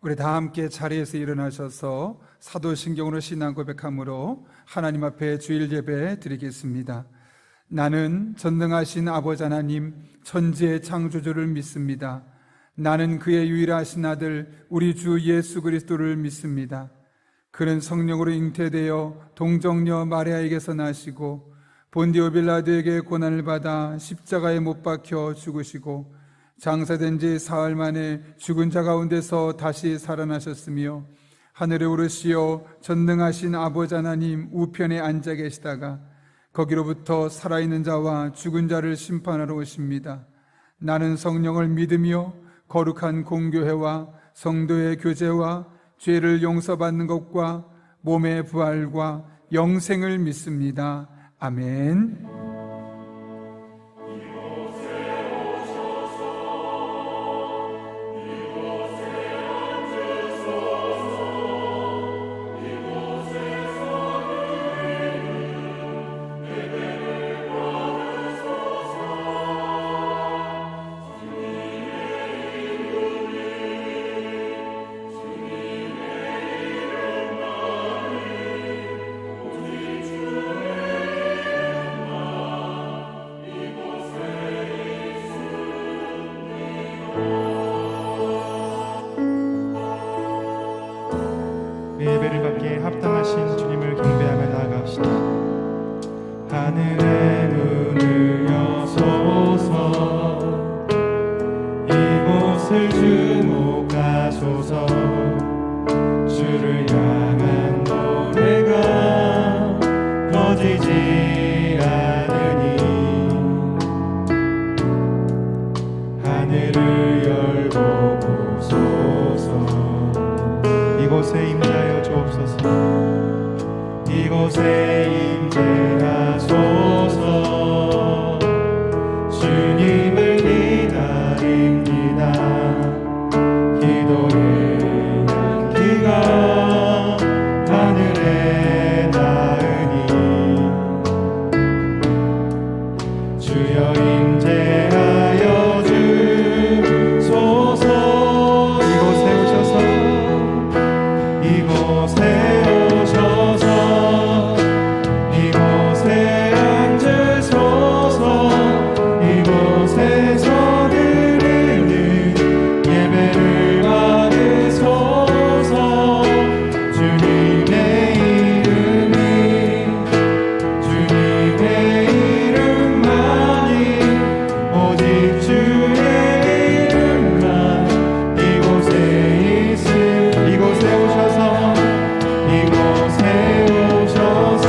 우리 다 함께 자리에서 일어나셔서 사도신경으로 신앙 고백함으로 하나님 앞에 주일 예배 드리겠습니다. 나는 전능하신 아버지 하나님 천지의 창조주를 믿습니다. 나는 그의 유일하신 아들 우리 주 예수 그리스도를 믿습니다. 그는 성령으로 잉태되어 동정녀 마리아에게서 나시고 본디오 빌라도에게 고난을 받아 십자가에 못 박혀 죽으시고 장사된 지 사흘 만에 죽은 자 가운데서 다시 살아나셨으며 하늘에 오르시어 전능하신 아버지 하나님 우편에 앉아 계시다가 거기로부터 살아있는 자와 죽은 자를 심판하러 오십니다. 나는 성령을 믿으며 거룩한 공교회와 성도의 교제와 죄를 용서받는 것과 몸의 부활과 영생을 믿습니다. 아멘. 예배를 받기에 합당하신 주님을 경배하며 나아갑시다. 하늘의 문을 여소서, 이곳을 주목하소서. 주를 향한 노래가 꺼지지 않으니 하늘을 열고 보소서. 이곳에 임재하여 주옵소서. 이곳에 임재하소서. 주님을 기다립니다. 기도의 향기가 하늘에 닿으니 주여 임재하여 주소서. 이곳에 오셔서 이곳에 오셔서 이곳에 앉으소서. 이곳에서 드리는 예배를 받으소서. 주님의 이름이 주님의 이름만이 오직 주의 이름만 이곳에 있음. 이곳에 오셔서 이곳에 오셔서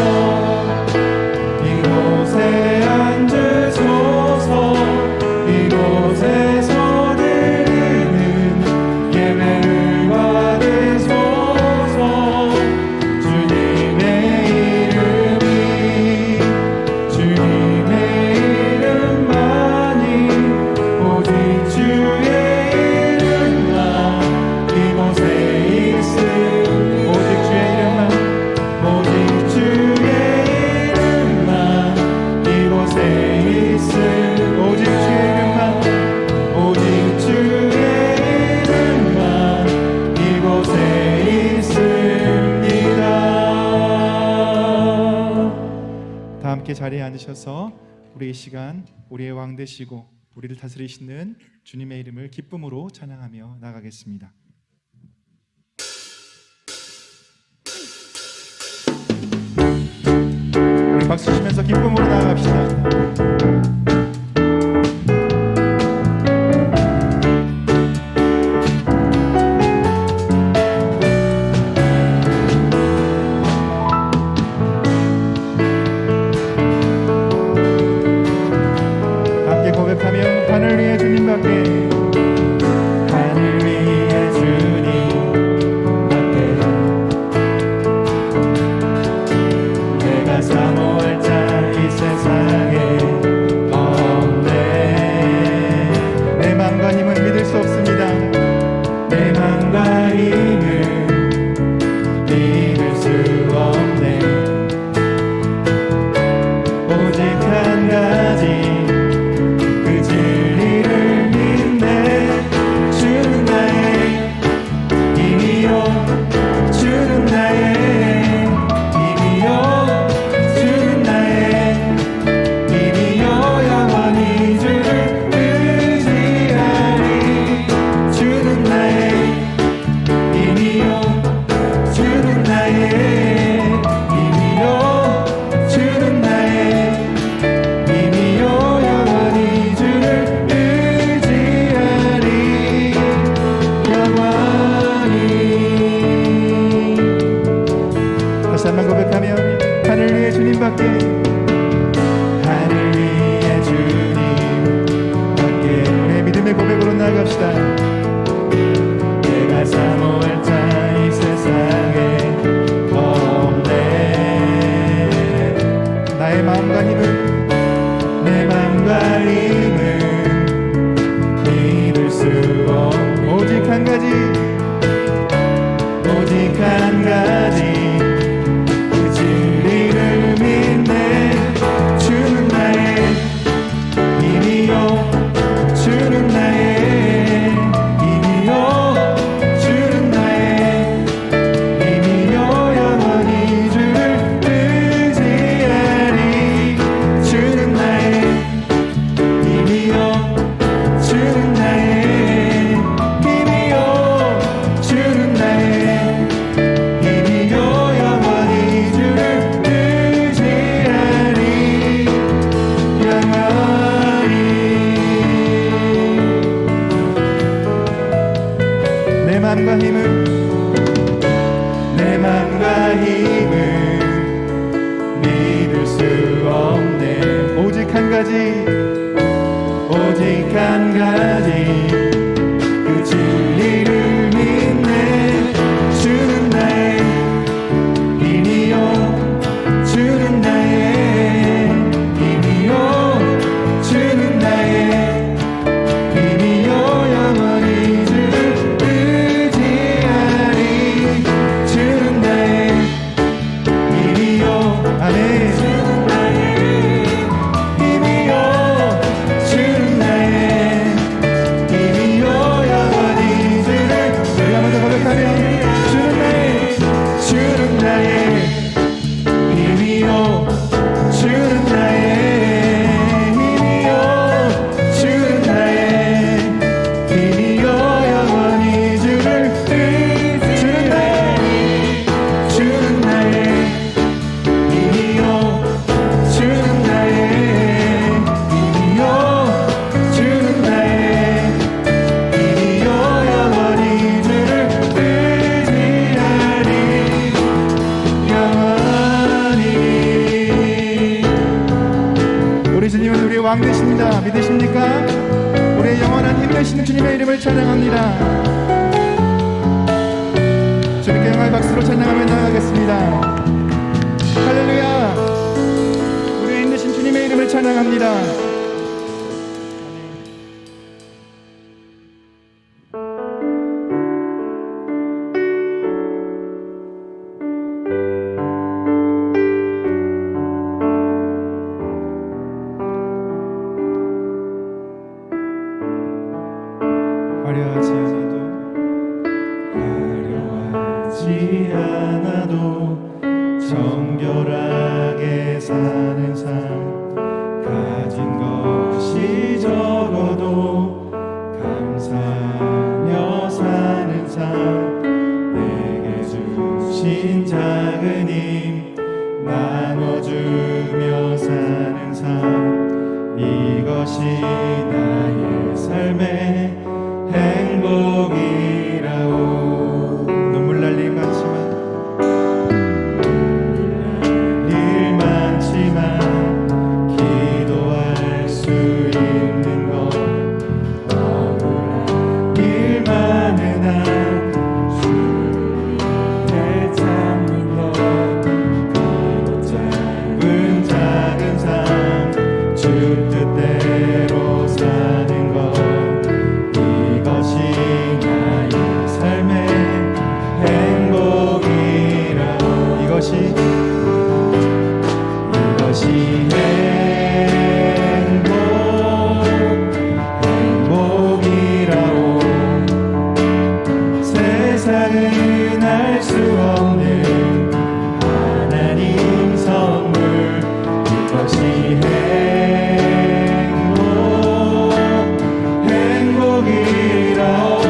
이곳에 앉으소서. 이곳에서 드리는 예배를 받으소서. 주님의 이름이 주님의 이름만이 오직 주의 이름만 이곳에 있음. 오직 주의 이름만 오직 주의 이름만 이곳에 있음. 오직 주의 이름만 오직 주의 이름만 이곳에 있습니다. 다 함께 자리에 앉으셔서 우리 이 시간 우리의 왕 되시고 우리를 다스리시는 주님의 이름을 기쁨으로 찬양하며 나가겠습니다. 우리 박수 치면서 기쁨으로 나아갑시다. 함께 고백하며 하늘 위에 주님밖에 하늘 위에 주님밖에 내가 사모할 자 이 세상에 없네. 내 맘과 힘은 믿을 수 없습니다. 내 맘과 힘은 믿을 수 없네. 오직 한 가지 그 진리를 믿네. 주는 나의 힘을 내 맘과 힘을 믿을 수 없네. 오직 한 가지 그 진리를 믿네. 주는 나의 힘이요 주는 나의 힘이요 주는 나의 힘이요 영원히 주를 의지하리. 주는 나의 힘이요 아멘. 주는 나의 힘이요 주는 나의 힘이요 영원히 주를 우리 한번 더 고백하며 주는 나의 힘이요 주는 나의 힘이요 주는 나의 힘이요 영원히 주를 주는 나의 힘이요 주는 나의 힘이요 주는 나의 힘이요 영원히 주를 의지하리. 영원히 우리 주님은 우리의 왕 되십니다. 믿으십니까? 우리의 영원한 힘 되시는 주님의 이름을 찬양합니다. 주님께 영광의 박수로 찬양하며 나아가겠습니다. 할렐루야. 우리의 힘 되신 주님의 이름을 찬양합니다. 화려하지 않아도 정결하게 사는 삶, 가진 것이 적어도 감사하며 사는 삶, 내게 주신 작은 힘 나눠주며 사는 삶, 이것이 나의 삶의 행복이라오. 눈물 날 일 많지만 기도할 수 있는 것, 억울한 일 많은 한 주를 참는 것, 그리고 짧은 작은 삶 주 뜻대로 사는 것, 이것이 나의 삶의 행복이라. 이것이 행복이라오. 세상은 알 수 없는 하나님 선물, 이것이 행복이라오.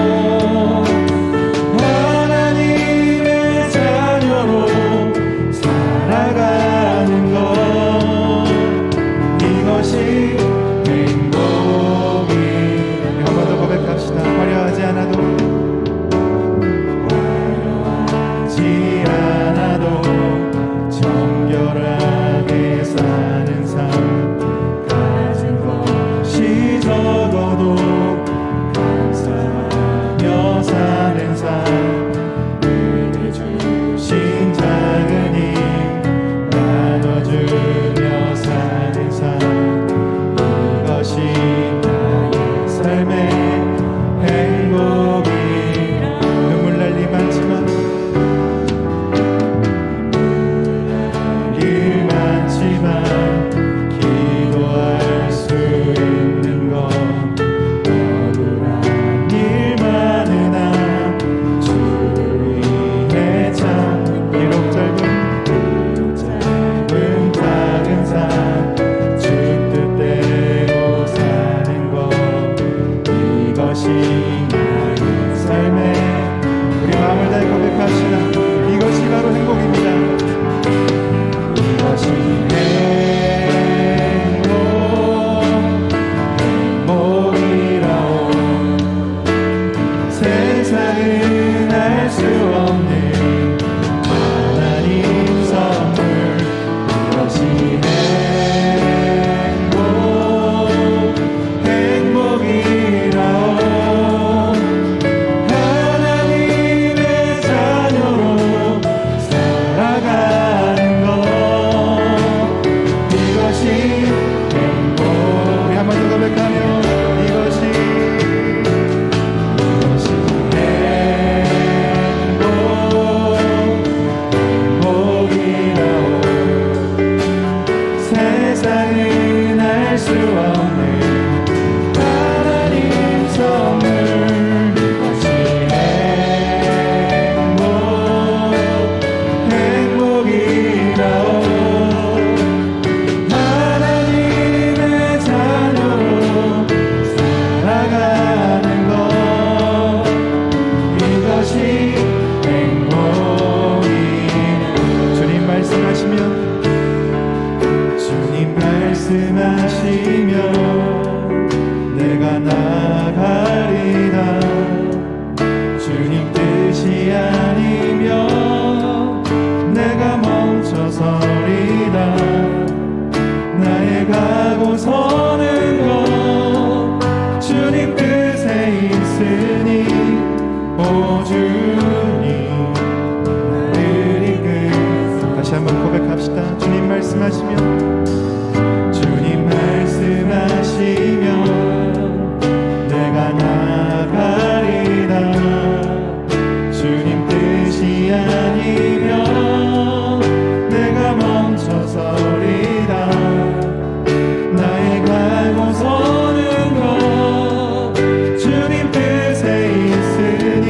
하나님의 자녀로 살아가는 것, 이것이 행복이. 한 번 더 고백합시다. 화려하지 않아도 화려하지 않아도 수 없는 하나님 선물 이것이 행복이라오 하나님의 자녀로 살아가는 것 이것이 행복 우리 한 번 더 고백하며 이것이 세상은 알 수 없는 하나님 선물 이것이 행복이라오 하나님의 자녀로 살아가는 것 이것이 행복이 주님 말씀하시면 주님 말씀하시면 내가 나가리다 주님 뜻이 아니면 내가 멈춰서리다 나의 가고 서는 것 주님 뜻에 있으니 오 주님 나를 이끌 다시 한번 고백합시다 주님 말씀하시면 주님 말씀하시면 내가 나가리다 주님 뜻이 아니면 내가 멈춰서리다 나의 가고 서는 것 주님 뜻에 있으니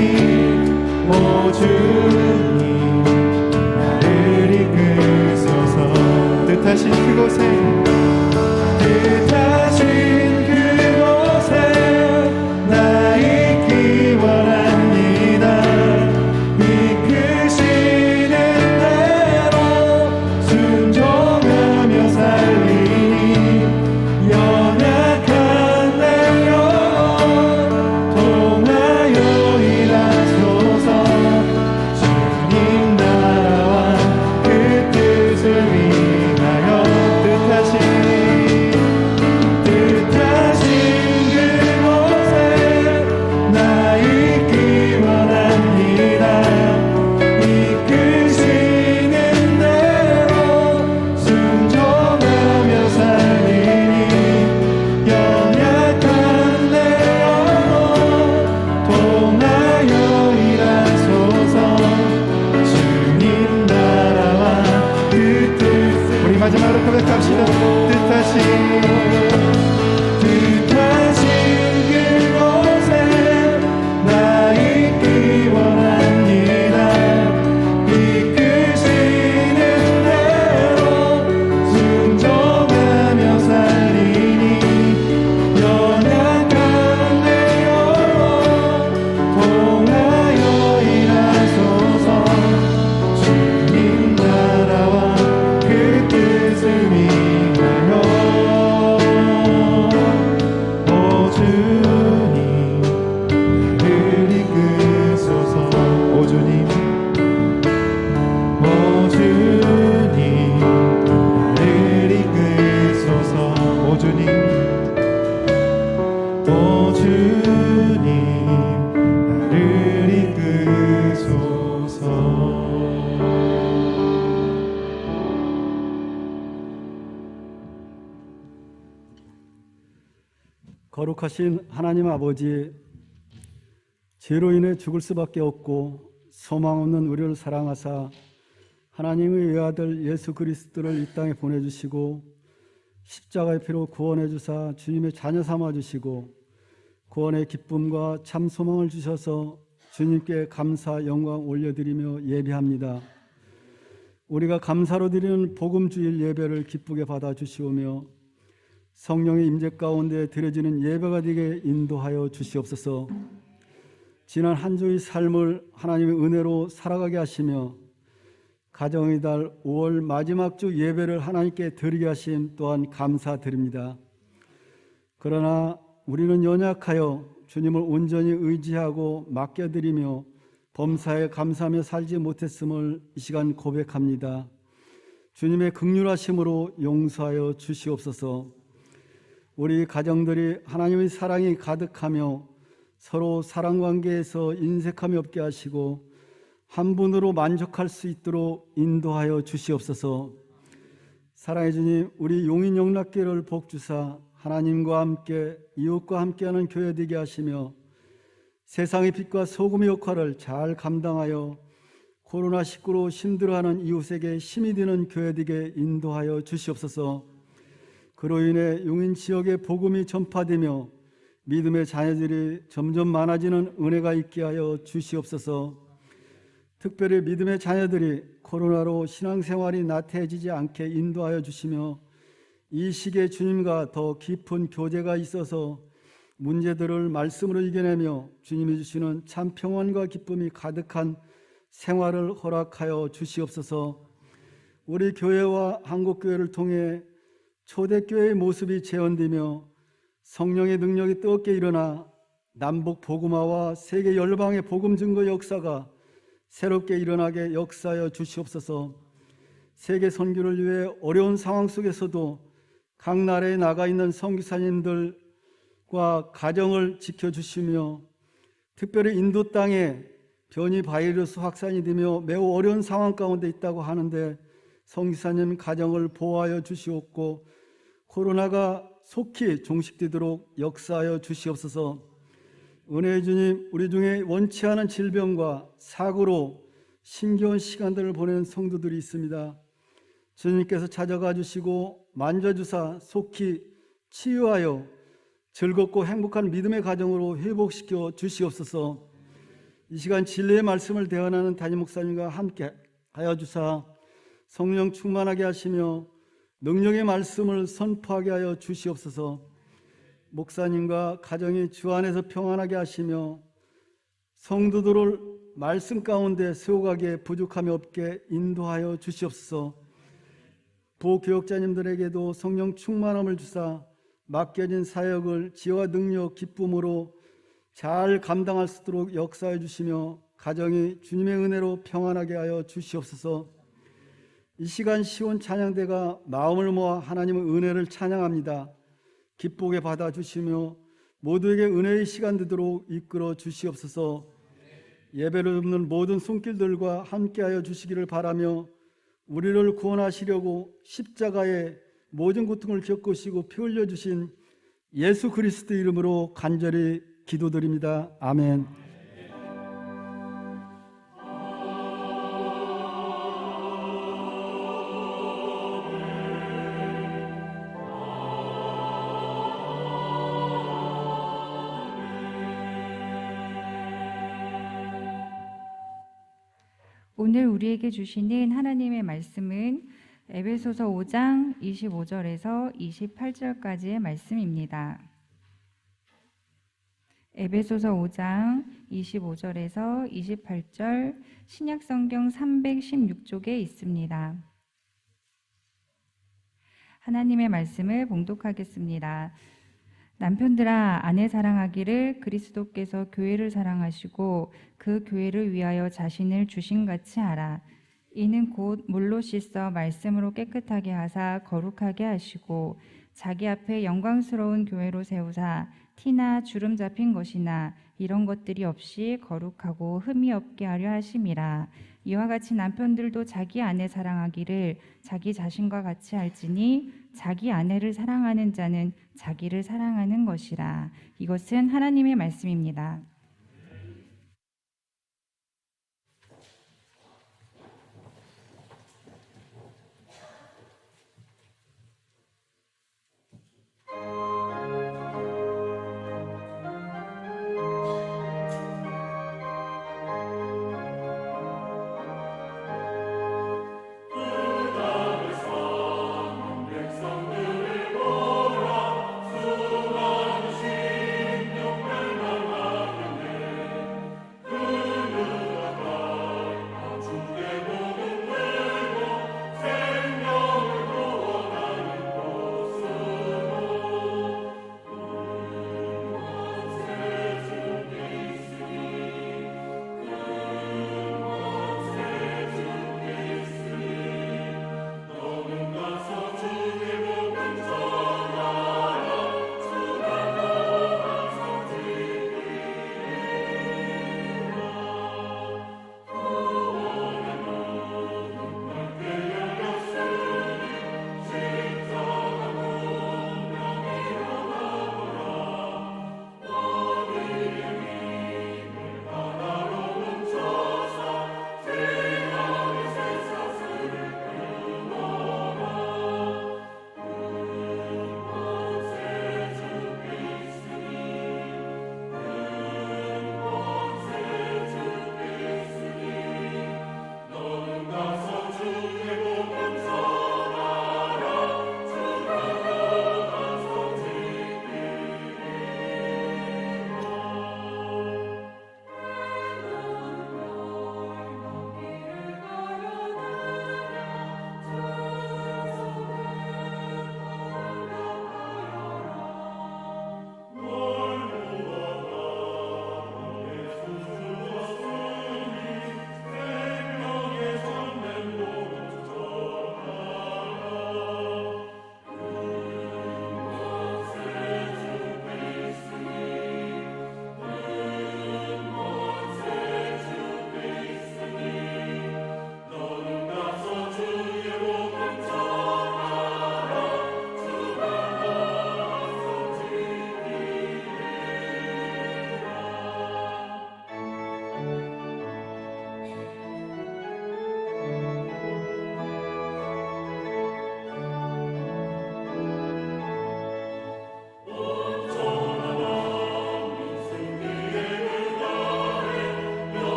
오 주님 나를 이끌소서 뜻하신 그곳에 나 있기 원합니다 이끄시는 대로 순종하며 살리니 연약한 내 영혼 통하여 일하소서 주님 나라와 그 뜻을 위하여 뜻하신 그곳에 나 있기 원합니다 이끄시는 대로 순종하며 살리니 연약한 내 영혼 통하여 일하소서 주님 나라와 그 뜻을 우리 마지막으로 고백합시다 뜻하신 그곳에 나 있기 원합니다 이끄시는 대로 순종하며 살리니 연약한 내 영혼 통하여 일하소서 주님 나라와 그 뜻을 위하여 오 주님 나를 이끄소서 오 주님 나를 이끄소서 오 주님 나를 이끄소서 거룩하신 하나님 아버지, 죄로 인해 죽을 수밖에 없고 소망 없는 우리를 사랑하사 하나님의 외아들 예수 그리스도를 이 땅에 보내주시고 십자가의 피로 구원해 주사 주님의 자녀 삼아 주시고 구원의 기쁨과 참 소망을 주셔서 주님께 감사 영광 올려드리며 예배합니다. 우리가 감사로 드리는 복음주일 예배를 기쁘게 받아주시오며 성령의 임재 가운데 드려지는 예배가 되게 인도하여 주시옵소서. 지난 한 주의 삶을 하나님의 은혜로 살아가게 하시며 가정의 달 5월 마지막 주 예배를 하나님께 드리게 하심 또한 감사드립니다. 그러나 우리는 연약하여 주님을 온전히 의지하고 맡겨드리며 범사에 감사하며 살지 못했음을 이 시간 고백합니다. 주님의 긍휼하심으로 용서하여 주시옵소서. 우리 가정들이 하나님의 사랑이 가득하며 서로 사랑 관계에서 인색함이 없게 하시고 한 분으로 만족할 수 있도록 인도하여 주시옵소서. 사랑해 주님, 우리 용인영락교회를 복주사 하나님과 함께 이웃과 함께하는 교회 되게 하시며 세상의 빛과 소금의 역할을 잘 감당하여 코로나19로 힘들어하는 이웃에게 힘이 되는 교회 되게 인도하여 주시옵소서. 그로 인해 용인 지역에 복음이 전파되며 믿음의 자녀들이 점점 많아지는 은혜가 있게 하여 주시옵소서. 특별히 믿음의 자녀들이 코로나로 신앙생활이 나태해지지 않게 인도하여 주시며 이 시기에 주님과 더 깊은 교제가 있어서 문제들을 말씀으로 이겨내며 주님이 주시는 참 평안과 기쁨이 가득한 생활을 허락하여 주시옵소서. 우리 교회와 한국교회를 통해 초대교회의 모습이 재현되며 성령의 능력이 뜨겁게 일어나 남북 복음화와 세계 열방의 복음 증거 역사가 새롭게 일어나게 역사하여 주시옵소서. 세계 선교를 위해 어려운 상황 속에서도 각 나라에 나가 있는 선교사님들과 가정을 지켜주시며 특별히 인도 땅에 변이 바이러스 확산이 되며 매우 어려운 상황 가운데 있다고 하는데 선교사님 가정을 보호하여 주시옵고 코로나가 속히 종식되도록 역사하여 주시옵소서. 은혜의 주님, 우리 중에 원치 않은 질병과 사고로 힘겨운 시간들을 보내는 성도들이 있습니다. 주님께서 찾아가 주시고 만져주사 속히 치유하여 즐겁고 행복한 믿음의 가정으로 회복시켜 주시옵소서. 이 시간 진리의 말씀을 대언하는 담임 목사님과 함께 하여 주사 성령 충만하게 하시며 능력의 말씀을 선포하게 하여 주시옵소서. 목사님과 가정이 주 안에서 평안하게 하시며 성도들을 말씀 가운데 세워가기에 부족함이 없게 인도하여 주시옵소서. 부교역자님들에게도 성령 충만함을 주사 맡겨진 사역을 지혜와 능력, 기쁨으로 잘 감당할 수 있도록 역사해 주시며 가정이 주님의 은혜로 평안하게 하여 주시옵소서. 이 시간 시온 찬양대가 마음을 모아 하나님의 은혜를 찬양합니다. 기쁘게 받아주시며 모두에게 은혜의 시간 되도록 이끌어 주시옵소서. 예배를 돕는 모든 손길들과 함께하여 주시기를 바라며 우리를 구원하시려고 십자가의 모든 고통을 겪으시고 피 흘려 주신 예수 그리스도 이름으로 간절히 기도드립니다. 아멘. 오늘 우리에게 주시는 하나님의 말씀은 에베소서 5장 25절에서 28절까지의 말씀입니다. 에베소서 5장 25절에서 28절 신약성경 316쪽에 있습니다. 하나님의 말씀을 봉독하겠습니다. 남편들아, 아내 사랑하기를 그리스도께서 교회를 사랑하시고 그 교회를 위하여 자신을 주신같이 하라. 이는 곧 물로 씻어 말씀으로 깨끗하게 하사 거룩하게 하시고 자기 앞에 영광스러운 교회로 세우사 티나 주름 잡힌 것이나 이런 것들이 없이 거룩하고 흠이 없게 하려 하심이라. 이와 같이 남편들도 자기 아내 사랑하기를 자기 자신과 같이 할지니 자기 아내를 사랑하는 자는 자기를 사랑하는 것이라. 이것은 하나님의 말씀입니다.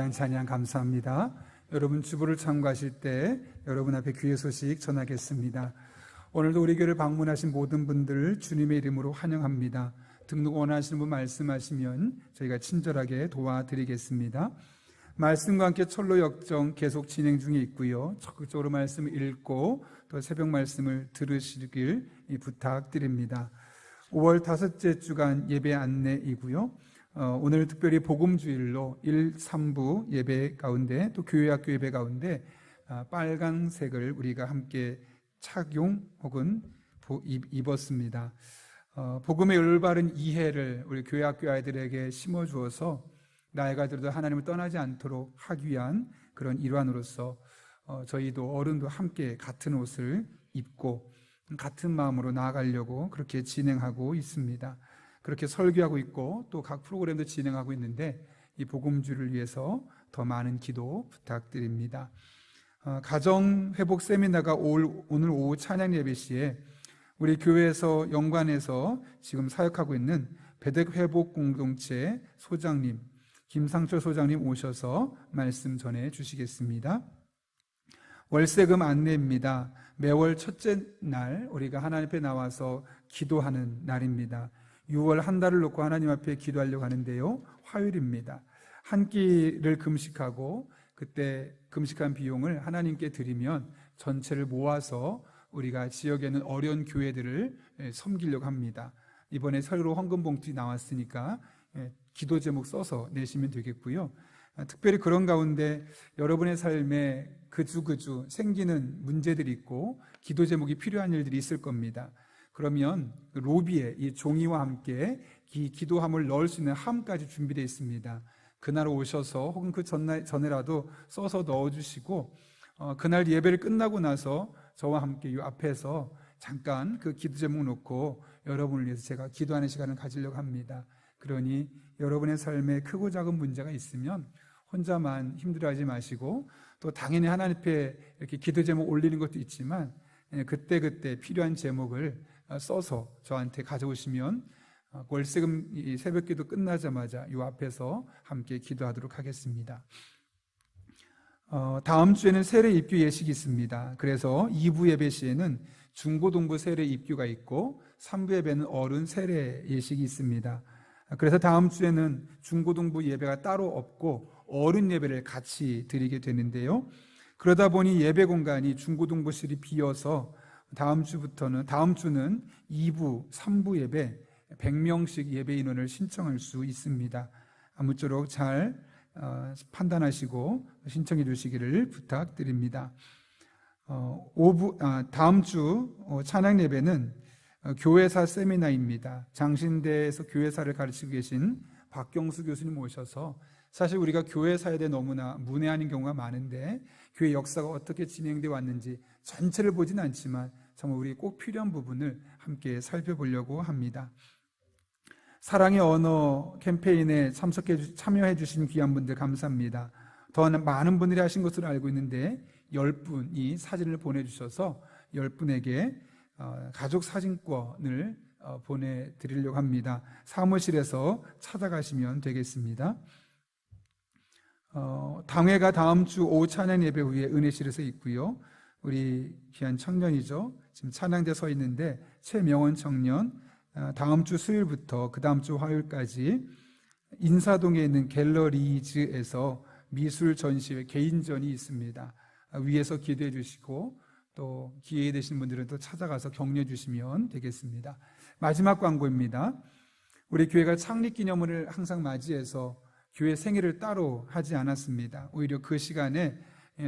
귀한 찬양 감사합니다. 여러분 주보를 참고하실 때 여러분 앞에 귀의 소식 전하겠습니다. 오늘도 우리 교회를 방문하신 모든 분들을 주님의 이름으로 환영합니다. 등록 원하시는 분 말씀하시면 저희가 친절하게 도와드리겠습니다. 말씀과 함께 철로 역정 계속 진행 중에 있고요. 적극적으로 말씀을 읽고 또 새벽 말씀을 들으시길 부탁드립니다. 5월 5째 주간 예배 안내이고요. 오늘 특별히 복음주일로 1, 3부 예배 가운데 또 교회학교 예배 가운데 빨간색을 우리가 함께 착용 혹은 입었습니다. 복음의 올바른 이해를 우리 교회학교 아이들에게 심어주어서 나이가 들어도 하나님을 떠나지 않도록 하기 위한 그런 일환으로서 저희도 어른도 함께 같은 옷을 입고 같은 마음으로 나아가려고 그렇게 진행하고 있습니다. 그렇게 설교하고 있고 또 각 프로그램도 진행하고 있는데 이 복음주를 위해서 더 많은 기도 부탁드립니다. 가정회복 세미나가 오늘 오후 찬양 예배 시에 우리 교회에서 연관해서 지금 사역하고 있는 배덕회복 공동체 소장님 김상철 소장님 오셔서 말씀 전해 주시겠습니다. 월세금 안내입니다. 매월 첫째 날 우리가 하나님 앞에 나와서 기도하는 날입니다. 6월 한 달을 놓고 하나님 앞에 기도하려고 하는데요. 화요일입니다. 한 끼를 금식하고 그때 금식한 비용을 하나님께 드리면 전체를 모아서 우리가 지역에 있는 어려운 교회들을 섬기려고 합니다. 이번에 새로 헌금 봉투 나왔으니까 기도 제목 써서 내시면 되겠고요. 특별히 그런 가운데 여러분의 삶에 그주 생기는 문제들이 있고 기도 제목이 필요한 일들이 있을 겁니다. 그러면 로비에 이 종이와 함께 기도함을 넣을 수 있는 함까지 준비되어 있습니다. 그날 오셔서 혹은 그 전에라도 써서 넣어주시고 그날 예배를 끝나고 나서 저와 함께 이 앞에서 잠깐 그 기도 제목 놓고 여러분을 위해서 제가 기도하는 시간을 가지려고 합니다. 그러니 여러분의 삶에 크고 작은 문제가 있으면 혼자만 힘들어하지 마시고 또 당연히 하나님 앞에 이렇게 기도 제목 올리는 것도 있지만 그때그때 필요한 제목을 써서 저한테 가져오시면 월세금 새벽기도 끝나자마자 이 앞에서 함께 기도하도록 하겠습니다. 다음 주에는 세례 입교 예식이 있습니다. 그래서 2부 예배 시에는 중고등부 세례 입교가 있고 3부 예배는 어른 세례 예식이 있습니다. 그래서 다음 주에는 중고등부 예배가 따로 없고 어른 예배를 같이 드리게 되는데요. 그러다 보니 예배 공간이 중고등부실이 비어서 다음 주는 2부, 3부 예배 100명씩 예배 인원을 신청할 수 있습니다. 아무쪼록 잘 판단하시고 신청해 주시기를 부탁드립니다. 다음 주 찬양 예배는 교회사 세미나입니다. 장신대에서 교회사를 가르치고 계신 박경수 교수님 오셔서 사실 우리가 교회사에 대해 너무나 문외한인 경우가 많은데 교회 역사가 어떻게 진행되어 왔는지 전체를 보진 않지만 정말 우리 꼭 필요한 부분을 함께 살펴보려고 합니다. 사랑의 언어 캠페인에 참여해 주신 귀한 분들 감사합니다. 더 많은 분들이 하신 것으로 알고 있는데 10분이 사진을 보내주셔서 10분에게 가족 사진권을 보내드리려고 합니다. 사무실에서 찾아가시면 되겠습니다. 당회가 다음 주 오후 찬양 예배 후에 은혜실에서 있고요. 우리 귀한 청년이죠. 지금 찬양대 서 있는데 최명원 청년 다음 주 수요일부터 그 다음 주 화요일까지 인사동에 있는 갤러리즈에서 미술 전시회 개인전이 있습니다. 위에서 기도해 주시고 또 기회 되신 분들은 또 찾아가서 격려해 주시면 되겠습니다. 마지막 광고입니다. 우리 교회가 창립 기념일을 항상 맞이해서 교회 생일을 따로 하지 않았습니다. 오히려 그 시간에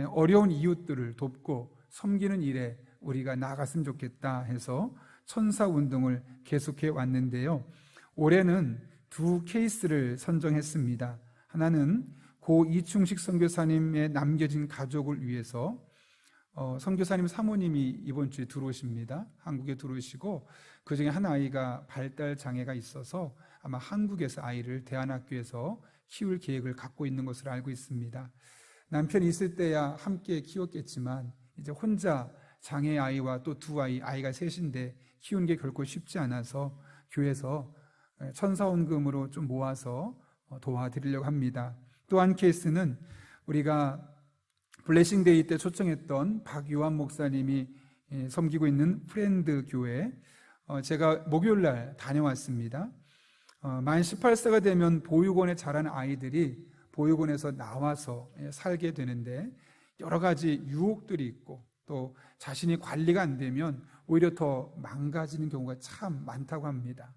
어려운 이웃들을 돕고 섬기는 일에 우리가 나아갔으면 좋겠다 해서 천사운동을 계속해 왔는데요. 올해는 두 케이스를 선정했습니다. 하나는 고 이충식 선교사님의 남겨진 가족을 위해서 선교사님 사모님이 이번 주에 들어오십니다. 한국에 들어오시고 그중에 한 아이가 발달 장애가 있어서 아마 한국에서 아이를 대안학교에서 키울 계획을 갖고 있는 것으로 알고 있습니다. 남편이 있을 때야 함께 키웠겠지만 이제 혼자 장애 아이와 또 두 아이가 셋인데 키우는 게 결코 쉽지 않아서 교회에서 천사원금으로 좀 모아서 도와드리려고 합니다. 또 한 케이스는 우리가 블레싱데이 때 초청했던 박유한 목사님이 섬기고 있는 프렌드 교회, 제가 목요일 날 다녀왔습니다. 만 18세가 되면 보육원에 자란 아이들이 보육원에서 나와서 살게 되는데 여러 가지 유혹들이 있고 또 자신이 관리가 안 되면 오히려 더 망가지는 경우가 참 많다고 합니다.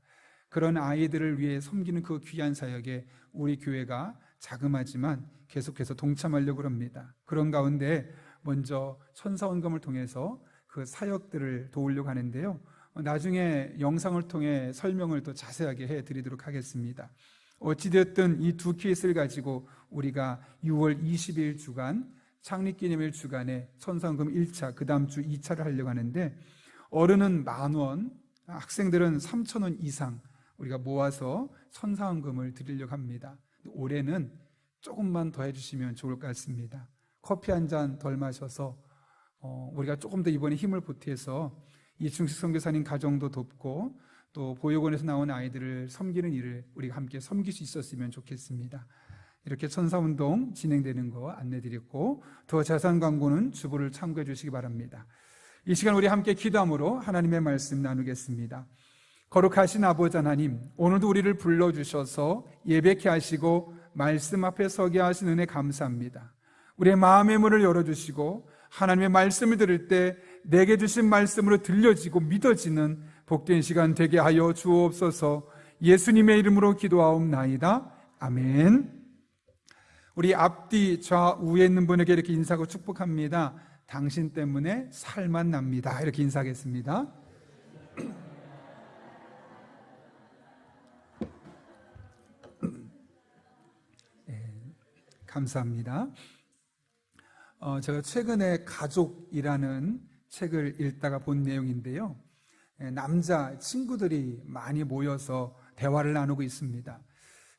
그런 아이들을 위해 섬기는 그 귀한 사역에 우리 교회가 자그마지만 계속해서 동참하려고 합니다. 그런 가운데 먼저 천사원금을 통해서 그 사역들을 도우려고 하는데요. 나중에 영상을 통해 설명을 더 자세하게 해드리도록 하겠습니다. 어찌되었든 이 두 케이스를 가지고 우리가 6월 20일 주간 창립기념일 주간에 천사원금 1차, 그 다음 주 2차를 하려고 하는데 어른은 10,000원, 학생들은 3,000원 이상 우리가 모아서 천사원금을 드리려고 합니다. 올해는 조금만 더 해주시면 좋을 것 같습니다. 커피 한 잔 덜 마셔서 우리가 조금 더 이번에 힘을 보태서 이충식 선교사님 가정도 돕고 또 보육원에서 나온 아이들을 섬기는 일을 우리가 함께 섬길 수 있었으면 좋겠습니다. 이렇게 천사운동 진행되는 거 안내드렸고 더 자세한 광고는 주보를 참고해 주시기 바랍니다. 이 시간 우리 함께 기도함으로 하나님의 말씀 나누겠습니다. 거룩하신 아버지 하나님, 오늘도 우리를 불러주셔서 예배케 하시고 말씀 앞에 서게 하신 은혜 감사합니다. 우리의 마음의 문을 열어주시고 하나님의 말씀을 들을 때 내게 주신 말씀으로 들려지고 믿어지는 복된 시간 되게 하여 주옵소서. 예수님의 이름으로 기도하옵나이다. 아멘. 우리 앞뒤 좌우에 있는 분에게 이렇게 인사하고 축복합니다. 당신 때문에 살만 납니다. 이렇게 인사하겠습니다. 감사합니다. 제가 최근에 가족이라는 책을 읽다가 본 내용인데요. 남자 친구들이 많이 모여서 대화를 나누고 있습니다.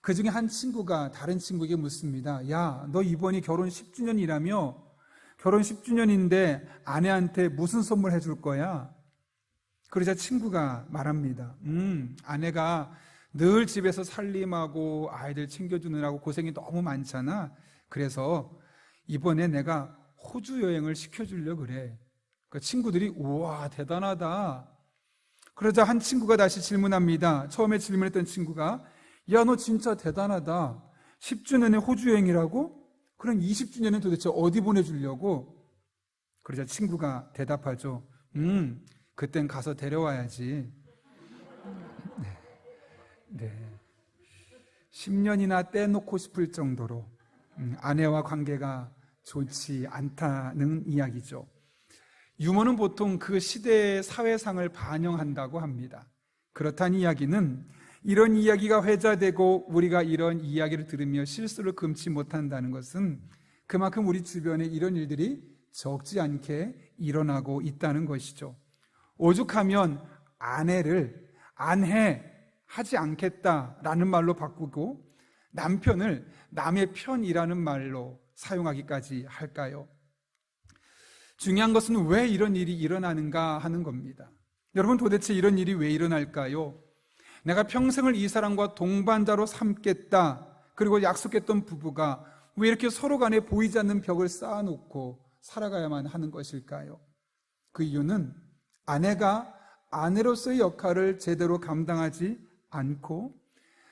그 중에 한 친구가 다른 친구에게 묻습니다. 야, 너 이번이 결혼 10주년이라며? 결혼 10주년인데 아내한테 무슨 선물 해줄 거야? 그러자 친구가 말합니다. 아내가 늘 집에서 살림하고 아이들 챙겨주느라고 고생이 너무 많잖아. 그래서 이번에 내가 호주 여행을 시켜주려고 그래. 그 친구들이 우와 대단하다. 그러자 한 친구가 다시 질문합니다. 처음에 질문했던 친구가 야, 너 진짜 대단하다. 10주년에 호주 여행이라고? 그럼 20주년은 도대체 어디 보내주려고? 그러자 친구가 대답하죠. 그땐 가서 데려와야지. 네. 10년이나 떼놓고 싶을 정도로 아내와 관계가 좋지 않다는 이야기죠. 유머는 보통 그 시대의 사회상을 반영한다고 합니다. 그렇다는 이야기는 이런 이야기가 회자되고 우리가 이런 이야기를 들으며 실수를 금치 못한다는 것은 그만큼 우리 주변에 이런 일들이 적지 않게 일어나고 있다는 것이죠. 오죽하면 아내를 안해하지 않겠다라는 말로 바꾸고 남편을 남의 편이라는 말로 사용하기까지 할까요? 중요한 것은 왜 이런 일이 일어나는가 하는 겁니다. 여러분, 도대체 이런 일이 왜 일어날까요? 내가 평생을 이 사람과 동반자로 삼겠다, 그리고 약속했던 부부가 왜 이렇게 서로 간에 보이지 않는 벽을 쌓아놓고 살아가야만 하는 것일까요? 그 이유는 아내가 아내로서의 역할을 제대로 감당하지 않고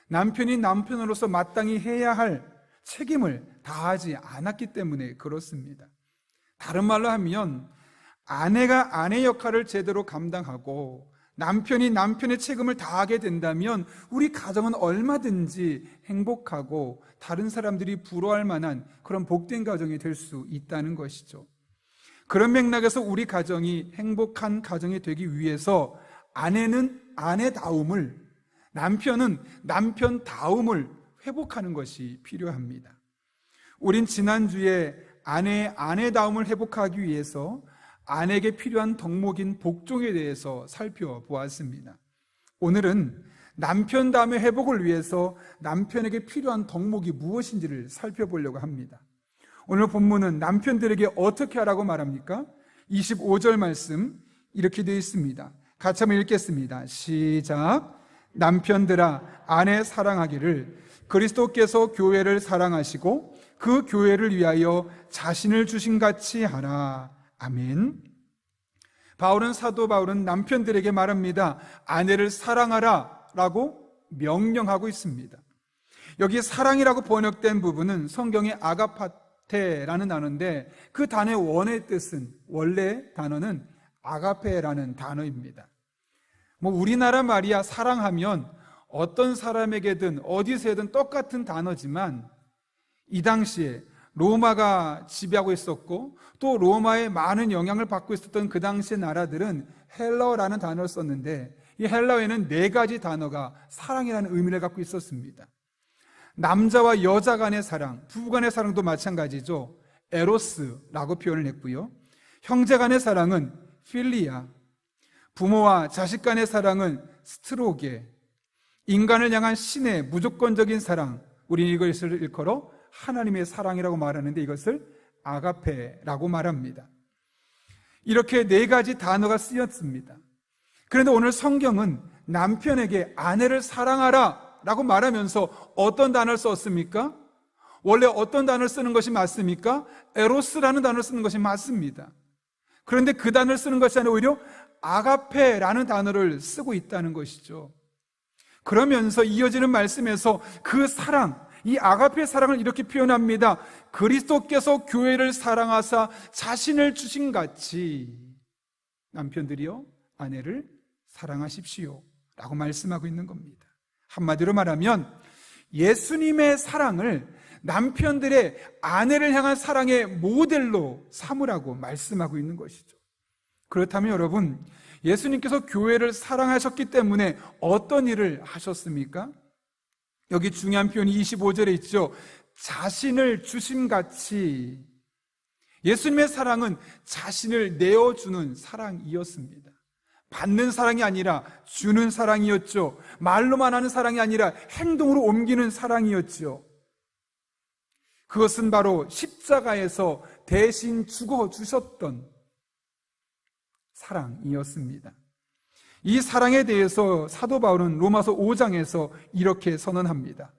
남편이 남편으로서 마땅히 해야 할 책임을 다하지 않았기 때문에 그렇습니다. 다른 말로 하면 아내가 아내 역할을 제대로 감당하고 남편이 남편의 책임을 다하게 된다면 우리 가정은 얼마든지 행복하고 다른 사람들이 부러워할 만한 그런 복된 가정이 될 수 있다는 것이죠. 그런 맥락에서 우리 가정이 행복한 가정이 되기 위해서 아내는 아내다움을, 남편은 남편다움을 회복하는 것이 필요합니다. 우린 지난주에 아내의 아내다움을 회복하기 위해서 아내에게 필요한 덕목인 복종에 대해서 살펴보았습니다. 오늘은 남편다움의 회복을 위해서 남편에게 필요한 덕목이 무엇인지를 살펴보려고 합니다. 오늘 본문은 남편들에게 어떻게 하라고 말합니까? 25절 말씀 이렇게 되어 있습니다. 같이 한번 읽겠습니다. 시작. 남편들아, 아내 사랑하기를 그리스도께서 교회를 사랑하시고 그 교회를 위하여 자신을 주신 같이 하라. 아멘. 사도 바울은 남편들에게 말합니다. 아내를 사랑하라 라고 명령하고 있습니다. 여기 사랑이라고 번역된 부분은 성경의 아가파테라는 단어인데 그 단어의 원의 뜻은, 원래 단어는 아가페라는 단어입니다. 우리나라 말이야 사랑하면 어떤 사람에게든 어디서든 똑같은 단어지만 이 당시에 로마가 지배하고 있었고 또 로마의 많은 영향을 받고 있었던 그 당시의 나라들은 헬라어라는 단어를 썼는데 이 헬라어에는 4가지 단어가 사랑이라는 의미를 갖고 있었습니다. 남자와 여자 간의 사랑, 부부 간의 사랑도 마찬가지죠. 에로스라고 표현을 했고요. 형제 간의 사랑은 필리아, 부모와 자식 간의 사랑은 스트로게, 인간을 향한 신의 무조건적인 사랑, 우리는 이것을 일컬어 하나님의 사랑이라고 말하는데 이것을 아가페라고 말합니다. 이렇게 4가지 단어가 쓰였습니다. 그런데 오늘 성경은 남편에게 아내를 사랑하라 라고 말하면서 어떤 단어를 썼습니까? 원래 어떤 단어를 쓰는 것이 맞습니까? 에로스라는 단어를 쓰는 것이 맞습니다. 그런데 그 단어를 쓰는 것이 아니라 오히려 아가페라는 단어를 쓰고 있다는 것이죠. 그러면서 이어지는 말씀에서 그 사랑, 이 아가페 사랑을 이렇게 표현합니다. 그리스도께서 교회를 사랑하사 자신을 주신 같이 남편들이여 아내를 사랑하십시오 라고 말씀하고 있는 겁니다. 한마디로 말하면 예수님의 사랑을 남편들의 아내를 향한 사랑의 모델로 삼으라고 말씀하고 있는 것이죠. 그렇다면 여러분, 예수님께서 교회를 사랑하셨기 때문에 어떤 일을 하셨습니까? 여기 중요한 표현이 25절에 있죠. 자신을 주심같이. 예수님의 사랑은 자신을 내어주는 사랑이었습니다. 받는 사랑이 아니라 주는 사랑이었죠. 말로만 하는 사랑이 아니라 행동으로 옮기는 사랑이었죠. 그것은 바로 십자가에서 대신 죽어주셨던 사랑이었습니다. 이 사랑에 대해서 사도 바울은 로마서 5장에서 이렇게 선언합니다.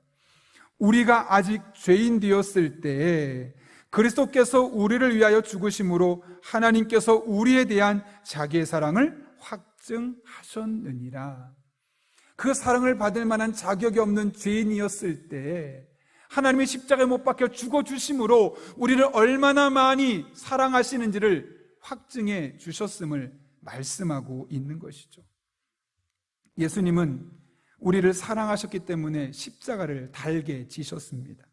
우리가 아직 죄인 되었을 때에 그리스도께서 우리를 위하여 죽으심으로 하나님께서 우리에 대한 자기의 사랑을 확증하셨느니라. 그 사랑을 받을 만한 자격이 없는 죄인이었을 때 하나님의 십자가에 못 박혀 죽어주심으로 우리를 얼마나 많이 사랑하시는지를 확증해 주셨음을 말씀하고 있는 것이죠. 예수님은 우리를 사랑하셨기 때문에 십자가를 달게 지셨습니다.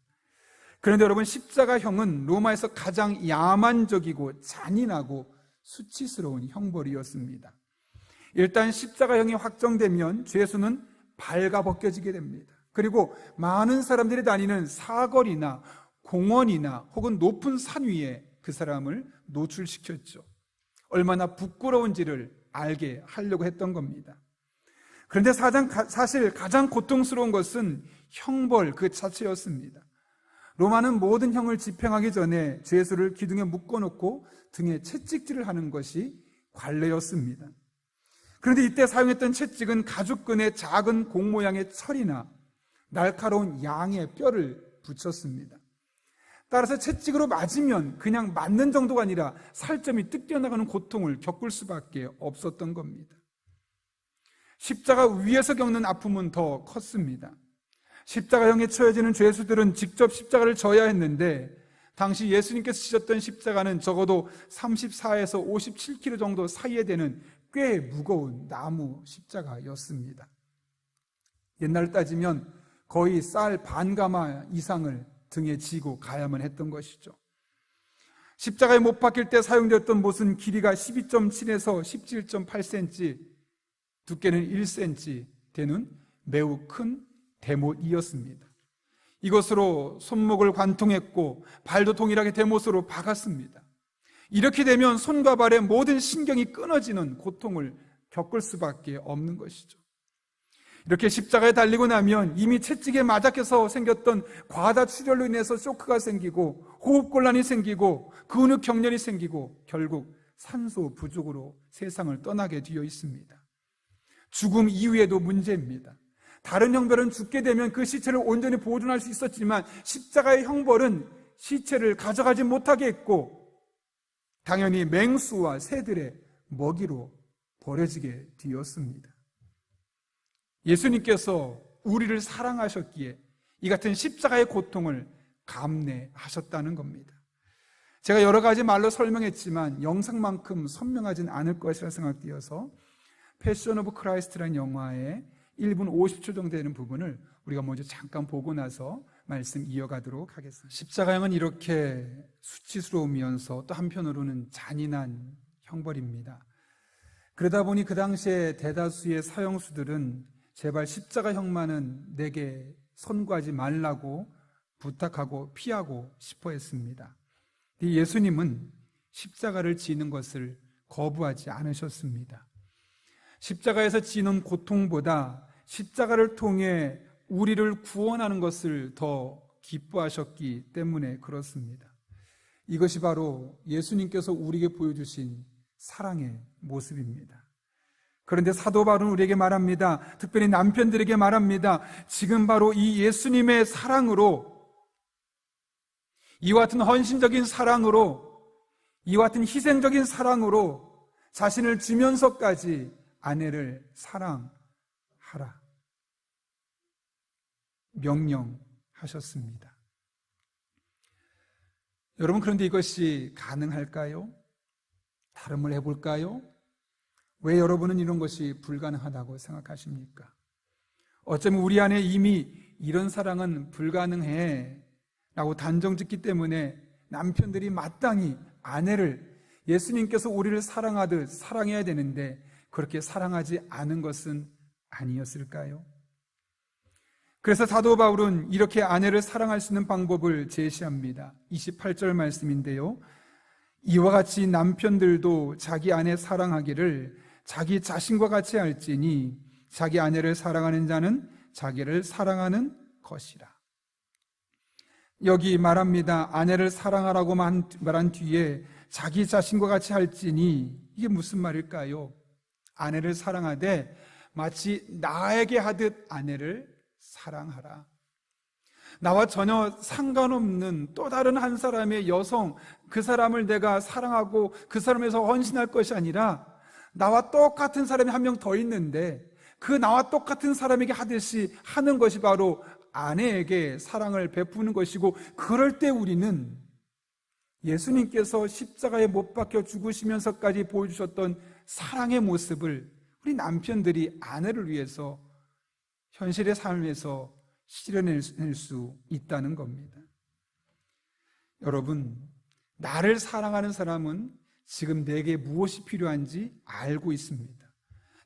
그런데 여러분, 십자가형은 로마에서 가장 야만적이고 잔인하고 수치스러운 형벌이었습니다. 일단 십자가형이 확정되면 죄수는 발가벗겨지게 됩니다. 그리고 많은 사람들이 다니는 사거리나 공원이나 혹은 높은 산 위에 그 사람을 노출시켰죠. 얼마나 부끄러운지를 알게 하려고 했던 겁니다. 그런데 사실 가장 고통스러운 것은 형벌 그 자체였습니다. 로마는 모든 형을 집행하기 전에 죄수를 기둥에 묶어놓고 등에 채찍질을 하는 것이 관례였습니다. 그런데 이때 사용했던 채찍은 가죽끈의 작은 공 모양의 철이나 날카로운 양의 뼈를 붙였습니다. 따라서 채찍으로 맞으면 그냥 맞는 정도가 아니라 살점이 뜯겨나가는 고통을 겪을 수밖에 없었던 겁니다. 십자가 위에서 겪는 아픔은 더 컸습니다. 십자가형에 처해지는 죄수들은 직접 십자가를 져야 했는데 당시 예수님께서 지셨던 십자가는 적어도 34에서 57kg 정도 사이에 되는 꽤 무거운 나무 십자가였습니다. 옛날로 따지면 거의 쌀 반가마 이상을 등에 지고 가야만 했던 것이죠. 십자가에 못 박힐 때 사용되었던 못은 길이가 12.7에서 17.8cm, 두께는 1cm 되는 매우 큰 대못이었습니다. 이것으로 손목을 관통했고 발도 동일하게 대못으로 박았습니다. 이렇게 되면 손과 발의 모든 신경이 끊어지는 고통을 겪을 수밖에 없는 것이죠. 이렇게 십자가에 달리고 나면 이미 채찍에 맞아껴서 생겼던 과다 출혈로 인해서 쇼크가 생기고 호흡곤란이 생기고 근육 경련이 생기고 결국 산소 부족으로 세상을 떠나게 되어 있습니다. 죽음 이후에도 문제입니다. 다른 형벌은 죽게 되면 그 시체를 온전히 보존할 수 있었지만 십자가의 형벌은 시체를 가져가지 못하게 했고 당연히 맹수와 새들의 먹이로 버려지게 되었습니다. 예수님께서 우리를 사랑하셨기에 이 같은 십자가의 고통을 감내하셨다는 겁니다. 제가 여러 가지 말로 설명했지만 영상만큼 선명하진 않을 것이라 생각되어서 패션 오브 크라이스트라는 영화의 1분 50초 정도 되는 부분을 우리가 먼저 잠깐 보고 나서 말씀 이어가도록 하겠습니다. 십자가형은 이렇게 수치스러우면서 또 한편으로는 잔인한 형벌입니다. 그러다 보니 그 당시에 대다수의 사형수들은 제발 십자가형만은 내게 선고하지 말라고 부탁하고 피하고 싶어 했습니다. 예수님은 십자가를 지는 것을 거부하지 않으셨습니다. 십자가에서 지는 고통보다 십자가를 통해 우리를 구원하는 것을 더 기뻐하셨기 때문에 그렇습니다. 이것이 바로 예수님께서 우리에게 보여주신 사랑의 모습입니다. 그런데 사도 바울은 우리에게 말합니다. 특별히 남편들에게 말합니다. 지금 바로 이 예수님의 사랑으로, 이와 같은 헌신적인 사랑으로, 이와 같은 희생적인 사랑으로 자신을 주면서까지 아내를 사랑하라 명령하셨습니다. 여러분, 그런데 이것이 가능할까요? 다름을 해볼까요? 왜 여러분은 이런 것이 불가능하다고 생각하십니까? 어쩌면 우리 안에 이미 이런 사랑은 불가능해 라고 단정짓기 때문에 남편들이 마땅히 아내를 예수님께서 우리를 사랑하듯 사랑해야 되는데 그렇게 사랑하지 않은 것은 아니었을까요? 그래서 사도 바울은 이렇게 아내를 사랑할 수 있는 방법을 제시합니다. 28절 말씀인데요. 이와 같이 남편들도 자기 아내 사랑하기를 자기 자신과 같이 할지니 자기 아내를 사랑하는 자는 자기를 사랑하는 것이라. 여기 말합니다. 아내를 사랑하라고 말한 뒤에 자기 자신과 같이 할지니, 이게 무슨 말일까요? 아내를 사랑하되 마치 나에게 하듯 아내를 사랑하라. 나와 전혀 상관없는 또 다른 한 사람의 여성, 그 사람을 내가 사랑하고 그 사람에서 헌신할 것이 아니라 나와 똑같은 사람이 한 명 더 있는데 그 나와 똑같은 사람에게 하듯이 하는 것이 바로 아내에게 사랑을 베푸는 것이고, 그럴 때 우리는 예수님께서 십자가에 못 박혀 죽으시면서까지 보여주셨던 사랑의 모습을 우리 남편들이 아내를 위해서 현실의 삶에서 실현할 수 있다는 겁니다. 여러분, 나를 사랑하는 사람은 지금 내게 무엇이 필요한지 알고 있습니다.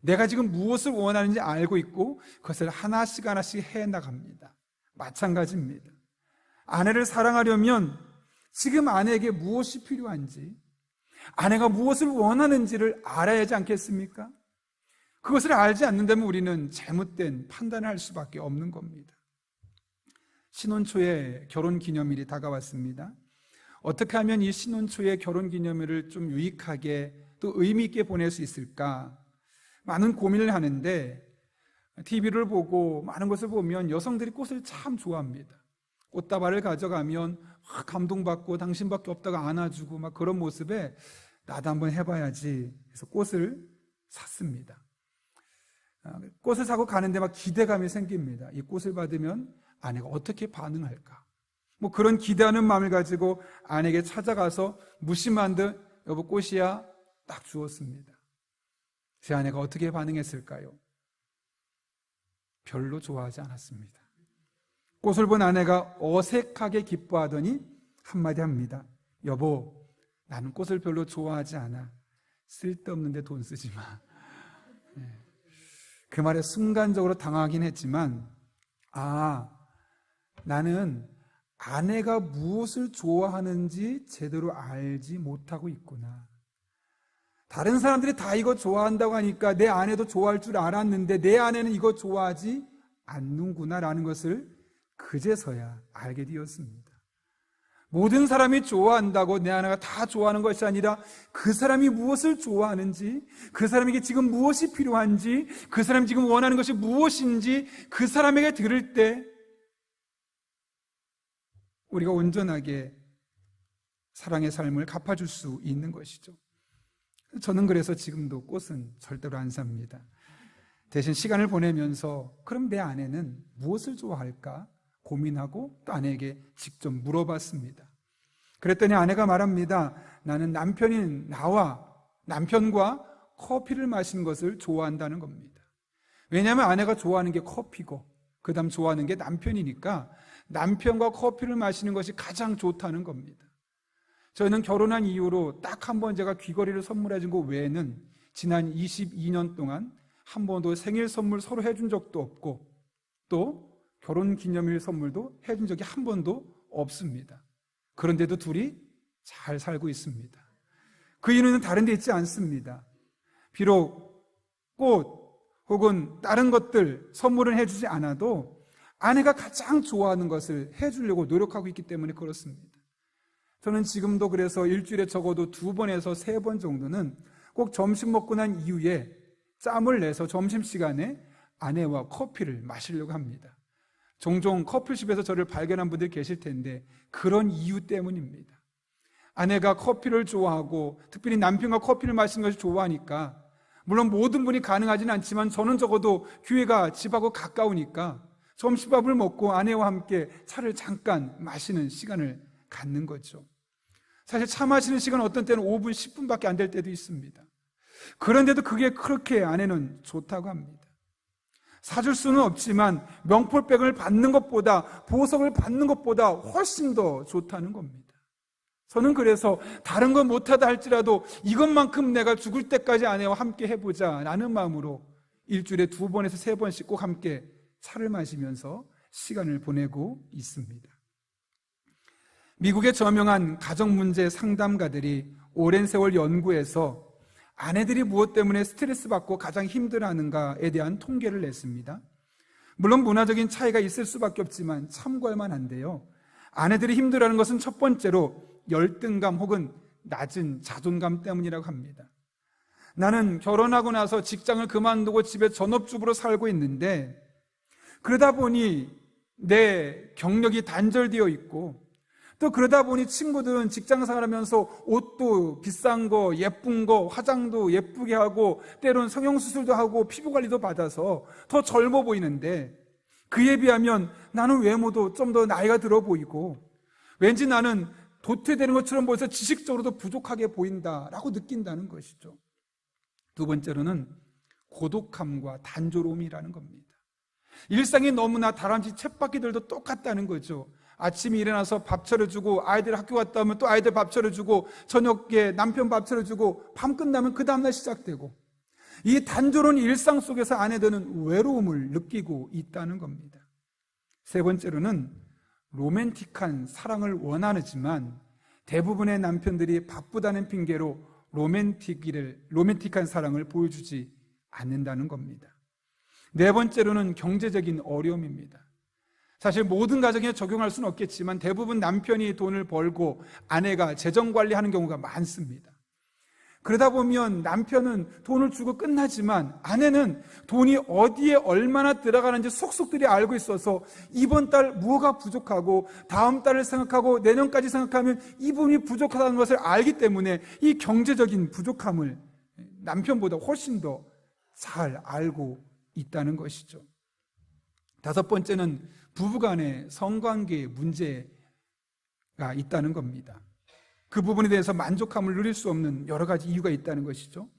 내가 지금 무엇을 원하는지 알고 있고 그것을 하나씩 하나씩 해나갑니다. 마찬가지입니다. 아내를 사랑하려면 지금 아내에게 무엇이 필요한지, 아내가 무엇을 원하는지를 알아야 하지 않겠습니까? 그것을 알지 않는다면 우리는 잘못된 판단을 할 수밖에 없는 겁니다. 신혼 초에 결혼 기념일이 다가왔습니다. 어떻게 하면 이 신혼 초에 결혼 기념일을 좀 유익하게 또 의미 있게 보낼 수 있을까? 많은 고민을 하는데 TV를 보고 많은 것을 보면 여성들이 꽃을 참 좋아합니다. 꽃다발을 가져가면 감동받고 당신밖에 없다고 안아주고 막 그런 모습에 나도 한번 해봐야지 해서 꽃을 샀습니다. 꽃을 사고 가는데 막 기대감이 생깁니다. 이 꽃을 받으면 아내가 어떻게 반응할까? 뭐 그런 기대하는 마음을 가지고 아내에게 찾아가서 무심한 듯 여보 꽃이야 딱 주었습니다. 제 아내가 어떻게 반응했을까요? 별로 좋아하지 않았습니다. 꽃을 본 아내가 어색하게 기뻐하더니 한마디 합니다. 여보, 나는 꽃을 별로 좋아하지 않아. 쓸데없는데 돈 쓰지 마. 그 말에 순간적으로 당하긴 했지만, 나는 아내가 무엇을 좋아하는지 제대로 알지 못하고 있구나. 다른 사람들이 다 이거 좋아한다고 하니까 내 아내도 좋아할 줄 알았는데 내 아내는 이거 좋아하지 않는구나라는 것을 그제서야 알게 되었습니다. 모든 사람이 좋아한다고 내 아내가 다 좋아하는 것이 아니라 그 사람이 무엇을 좋아하는지, 그 사람에게 지금 무엇이 필요한지, 그 사람이 지금 원하는 것이 무엇인지 그 사람에게 들을 때 우리가 온전하게 사랑의 삶을 갚아줄 수 있는 것이죠. 저는 그래서 지금도 꽃은 절대로 안 삽니다. 대신 시간을 보내면서 그럼 내 아내는 무엇을 좋아할까 고민하고 또 아내에게 직접 물어봤습니다. 그랬더니 아내가 말합니다. 나는 남편과 커피를 마시는 것을 좋아한다는 겁니다. 왜냐하면 아내가 좋아하는 게 커피고 그 다음 좋아하는 게 남편이니까 남편과 커피를 마시는 것이 가장 좋다는 겁니다. 저는 결혼한 이후로 딱 한 번 제가 귀걸이를 선물해 준 거 외에는 지난 22년 동안 한 번도 생일 선물 서로 해준 적도 없고 또 결혼 기념일 선물도 해준 적이 한 번도 없습니다. 그런데도 둘이 잘 살고 있습니다. 그 이유는 다른 데 있지 않습니다. 비록 꽃 혹은 다른 것들 선물은 해주지 않아도 아내가 가장 좋아하는 것을 해주려고 노력하고 있기 때문에 그렇습니다. 저는 지금도 그래서 일주일에 적어도 2번에서 3번 정도는 꼭 점심 먹고 난 이후에 짬을 내서 점심시간에 아내와 커피를 마시려고 합니다. 종종 커플십에서 저를 발견한 분들 계실 텐데 그런 이유 때문입니다. 아내가 커피를 좋아하고 특별히 남편과 커피를 마시는 것을 좋아하니까 물론 모든 분이 가능하지는 않지만 저는 적어도 교회가 집하고 가까우니까 점심밥을 먹고 아내와 함께 차를 잠깐 마시는 시간을 갖는 거죠. 사실 차 마시는 시간은 어떤 때는 5분, 10분밖에 안 될 때도 있습니다. 그런데도 그게 그렇게 아내는 좋다고 합니다. 사줄 수는 없지만 명품백을 받는 것보다 보석을 받는 것보다 훨씬 더 좋다는 겁니다. 저는 그래서 다른 건 못하다 할지라도 이것만큼 내가 죽을 때까지 아내와 함께 해보자 라는 마음으로 일주일에 2번에서 3번씩 꼭 함께 차를 마시면서 시간을 보내고 있습니다. 미국의 저명한 가정문제 상담가들이 오랜 세월 연구해서 아내들이 무엇 때문에 스트레스 받고 가장 힘들어하는가에 대한 통계를 냈습니다. 물론 문화적인 차이가 있을 수밖에 없지만 참고할 만한데요. 아내들이 힘들어하는 것은 첫 번째로 열등감 혹은 낮은 자존감 때문이라고 합니다. 나는 결혼하고 나서 직장을 그만두고 집에 전업주부로 살고 있는데 그러다 보니 내 경력이 단절되어 있고 또 그러다 보니 친구들은 직장생활하면서 옷도 비싼 거, 예쁜 거, 화장도 예쁘게 하고 때론 성형수술도 하고 피부관리도 받아서 더 젊어 보이는데 그에 비하면 나는 외모도 좀 더 나이가 들어 보이고 왠지 나는 도태되는 것처럼 보여서 지식적으로도 부족하게 보인다라고 느낀다는 것이죠. 2번째로는 고독함과 단조로움이라는 겁니다. 일상이 너무나 다람쥐 쳇바퀴들도 똑같다는 거죠. 아침에 일어나서 밥 차려주고 아이들 학교 갔다 오면 또 아이들 밥 차려주고 저녁에 남편 밥 차려주고 밤 끝나면 그 다음날 시작되고 이 단조로운 일상 속에서 아내들은 외로움을 느끼고 있다는 겁니다. 3번째로는 로맨틱한 사랑을 원하지만 대부분의 남편들이 바쁘다는 핑계로 로맨틱한 사랑을 보여주지 않는다는 겁니다. 4번째로는 경제적인 어려움입니다. 사실 모든 가정에 적용할 수는 없겠지만 대부분 남편이 돈을 벌고 아내가 재정관리하는 경우가 많습니다. 그러다 보면 남편은 돈을 주고 끝나지만 아내는 돈이 어디에 얼마나 들어가는지 속속들이 알고 있어서 이번 달 뭐가 부족하고 다음 달을 생각하고 내년까지 생각하면 이 부분이 부족하다는 것을 알기 때문에 이 경제적인 부족함을 남편보다 훨씬 더 잘 알고 있다는 것이죠. 5번째는 부부간의 성관계에 문제가 있다는 겁니다. 그 부분에 대해서 만족함을 누릴 수 없는 여러 가지 이유가 있다는 것이죠.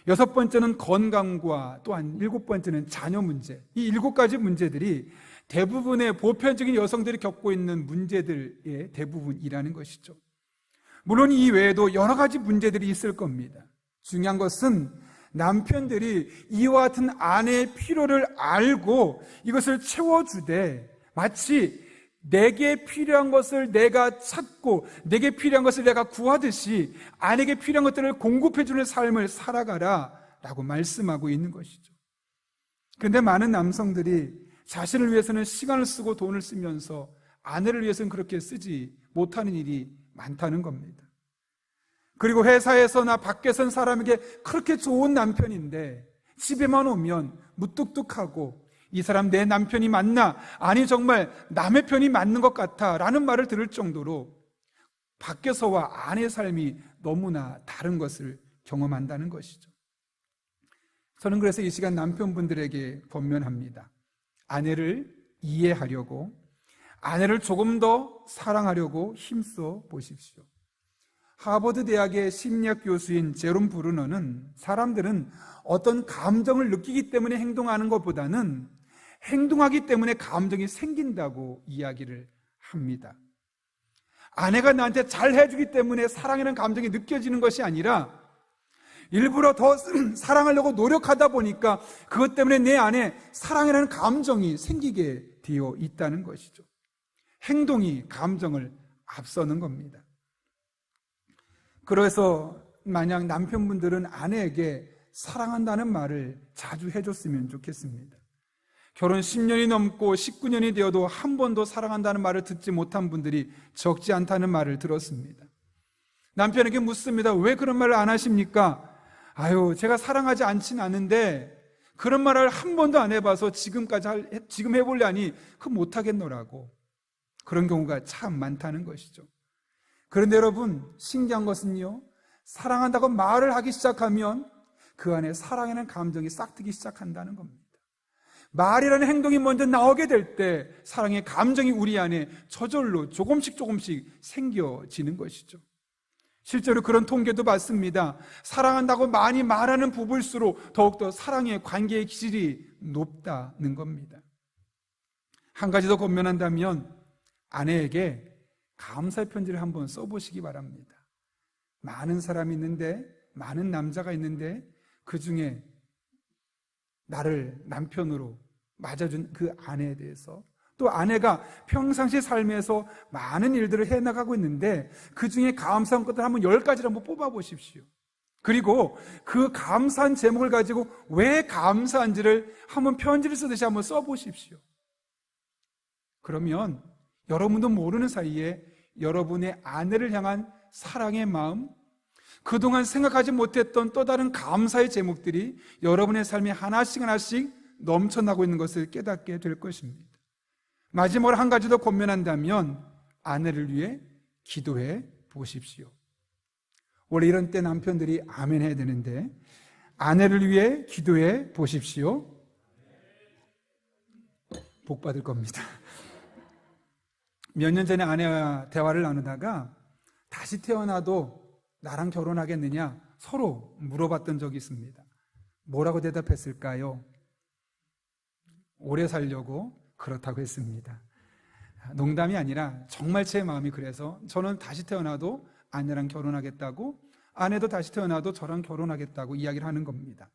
6번째는 건강과 또한 7번째는 자녀 문제. 이 7가지 문제들이 대부분의 보편적인 여성들이 겪고 있는 문제들의 대부분이라는 것이죠. 물론 이 외에도 여러 가지 문제들이 있을 겁니다. 중요한 것은 남편들이 이와 같은 아내의 필요를 알고 이것을 채워주되 마치 내게 필요한 것을 내가 찾고 내게 필요한 것을 내가 구하듯이 아내에게 필요한 것들을 공급해주는 삶을 살아가라 라고 말씀하고 있는 것이죠. 그런데 많은 남성들이 자신을 위해서는 시간을 쓰고 돈을 쓰면서 아내를 위해서는 그렇게 쓰지 못하는 일이 많다는 겁니다. 그리고 회사에서나 밖에선 사람에게 그렇게 좋은 남편인데 집에만 오면 무뚝뚝하고 이 사람 내 남편이 맞나? 아니 정말 남의 편이 맞는 것 같아 라는 말을 들을 정도로 밖에서와 안의 삶이 너무나 다른 것을 경험한다는 것이죠. 저는 그래서 이 시간 남편분들에게 권면합니다. 아내를 이해하려고, 아내를 조금 더 사랑하려고 힘써 보십시오. 하버드 대학의 심리학 교수인 제롬 브루너는 사람들은 어떤 감정을 느끼기 때문에 행동하는 것보다는 행동하기 때문에 감정이 생긴다고 이야기를 합니다. 아내가 나한테 잘 해주기 때문에 사랑이라는 감정이 느껴지는 것이 아니라 일부러 더 사랑하려고 노력하다 보니까 그것 때문에 내 안에 사랑이라는 감정이 생기게 되어 있다는 것이죠. 행동이 감정을 앞서는 겁니다. 그래서 만약 남편분들은 아내에게 사랑한다는 말을 자주 해줬으면 좋겠습니다. 결혼 10년이 넘고 19년이 되어도 한 번도 사랑한다는 말을 듣지 못한 분들이 적지 않다는 말을 들었습니다. 남편에게 묻습니다. 왜 그런 말을 안 하십니까? 아유, 제가 사랑하지 않진 않은데 그런 말을 한 번도 안 해봐서 지금 해보려니 그 못하겠노라고. 그런 경우가 참 많다는 것이죠. 그런데 여러분, 신기한 것은요, 사랑한다고 말을 하기 시작하면 그 안에 사랑이라는 감정이 싹트기 시작한다는 겁니다. 말이라는 행동이 먼저 나오게 될 때 사랑의 감정이 우리 안에 저절로 조금씩 생겨지는 것이죠. 실제로 그런 통계도 봤습니다. 사랑한다고 많이 말하는 부부일수록 더욱더 사랑의 관계의 기질이 높다는 겁니다. 한 가지 더 권면한다면 아내에게 감사의 편지를 한번 써보시기 바랍니다. 많은 사람이 있는데, 많은 남자가 있는데 그 중에 나를 남편으로 맞아준 그 아내에 대해서, 또 아내가 평상시 삶에서 많은 일들을 해나가고 있는데 그 중에 감사한 것들 한번 10가지를 한번 뽑아보십시오. 그리고 그 감사한 제목을 가지고 왜 감사한지를 한번 편지를 쓰듯이 한번 써보십시오. 그러면 여러분도 모르는 사이에 여러분의 아내를 향한 사랑의 마음, 그동안 생각하지 못했던 또 다른 감사의 제목들이 여러분의 삶에 하나씩 넘쳐나고 있는 것을 깨닫게 될 것입니다. 마지막으로 한 가지 더 권면한다면 아내를 위해 기도해 보십시오. 원래 이런 때 남편들이 아멘 해야 되는데 아내를 위해 기도해 보십시오. 복 받을 겁니다. 몇 년 전에 아내와 대화를 나누다가 다시 태어나도 나랑 결혼하겠느냐 서로 물어봤던 적이 있습니다. 뭐라고 대답했을까요? 오래 살려고 그렇다고 했습니다. 농담이 아니라 정말 제 마음이 그래서 저는 다시 태어나도 아내랑 결혼하겠다고, 아내도 다시 태어나도 저랑 결혼하겠다고 이야기를 하는 겁니다.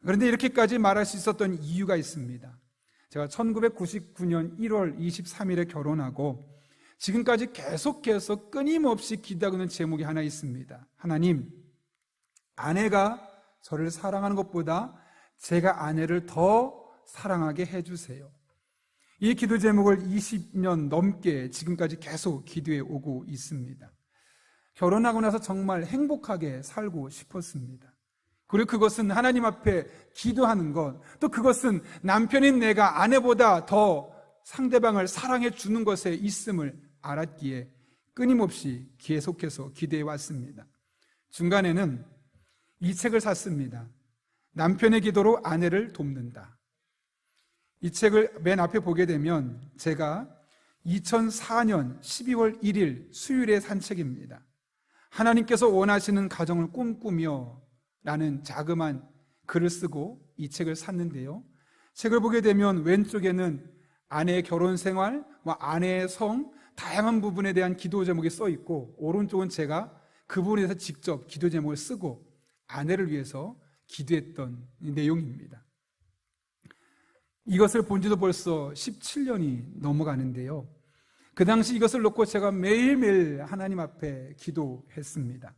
그런데 이렇게까지 말할 수 있었던 이유가 있습니다. 제가 1999년 1월 23일에 결혼하고 지금까지 계속해서 끊임없이 기도하고 있는 제목이 하나 있습니다. 하나님, 아내가 저를 사랑하는 것보다 제가 아내를 더 사랑하게 해주세요. 이 기도 제목을 20년 넘게 지금까지 계속 기도해 오고 있습니다. 결혼하고 나서 정말 행복하게 살고 싶었습니다. 그리고 그것은 하나님 앞에 기도하는 것, 또 그것은 남편인 내가 아내보다 더 상대방을 사랑해 주는 것에 있음을 알았기에 끊임없이 계속해서 기도해 왔습니다. 중간에는 이 책을 샀습니다. 남편의 기도로 아내를 돕는다. 이 책을 맨 앞에 보게 되면 제가 2004년 12월 1일 수요일에 산 책입니다. 하나님께서 원하시는 가정을 꿈꾸며 라는 자그마한 글을 쓰고 이 책을 샀는데요, 책을 보게 되면 왼쪽에는 아내의 결혼 생활, 아내의 성, 다양한 부분에 대한 기도 제목이 써 있고, 오른쪽은 제가 그 부분에 대해서 직접 기도 제목을 쓰고 아내를 위해서 기도했던 내용입니다. 이것을 본 지도 벌써 17년이 넘어가는데요, 그 당시 이것을 놓고 제가 매일매일 하나님 앞에 기도했습니다.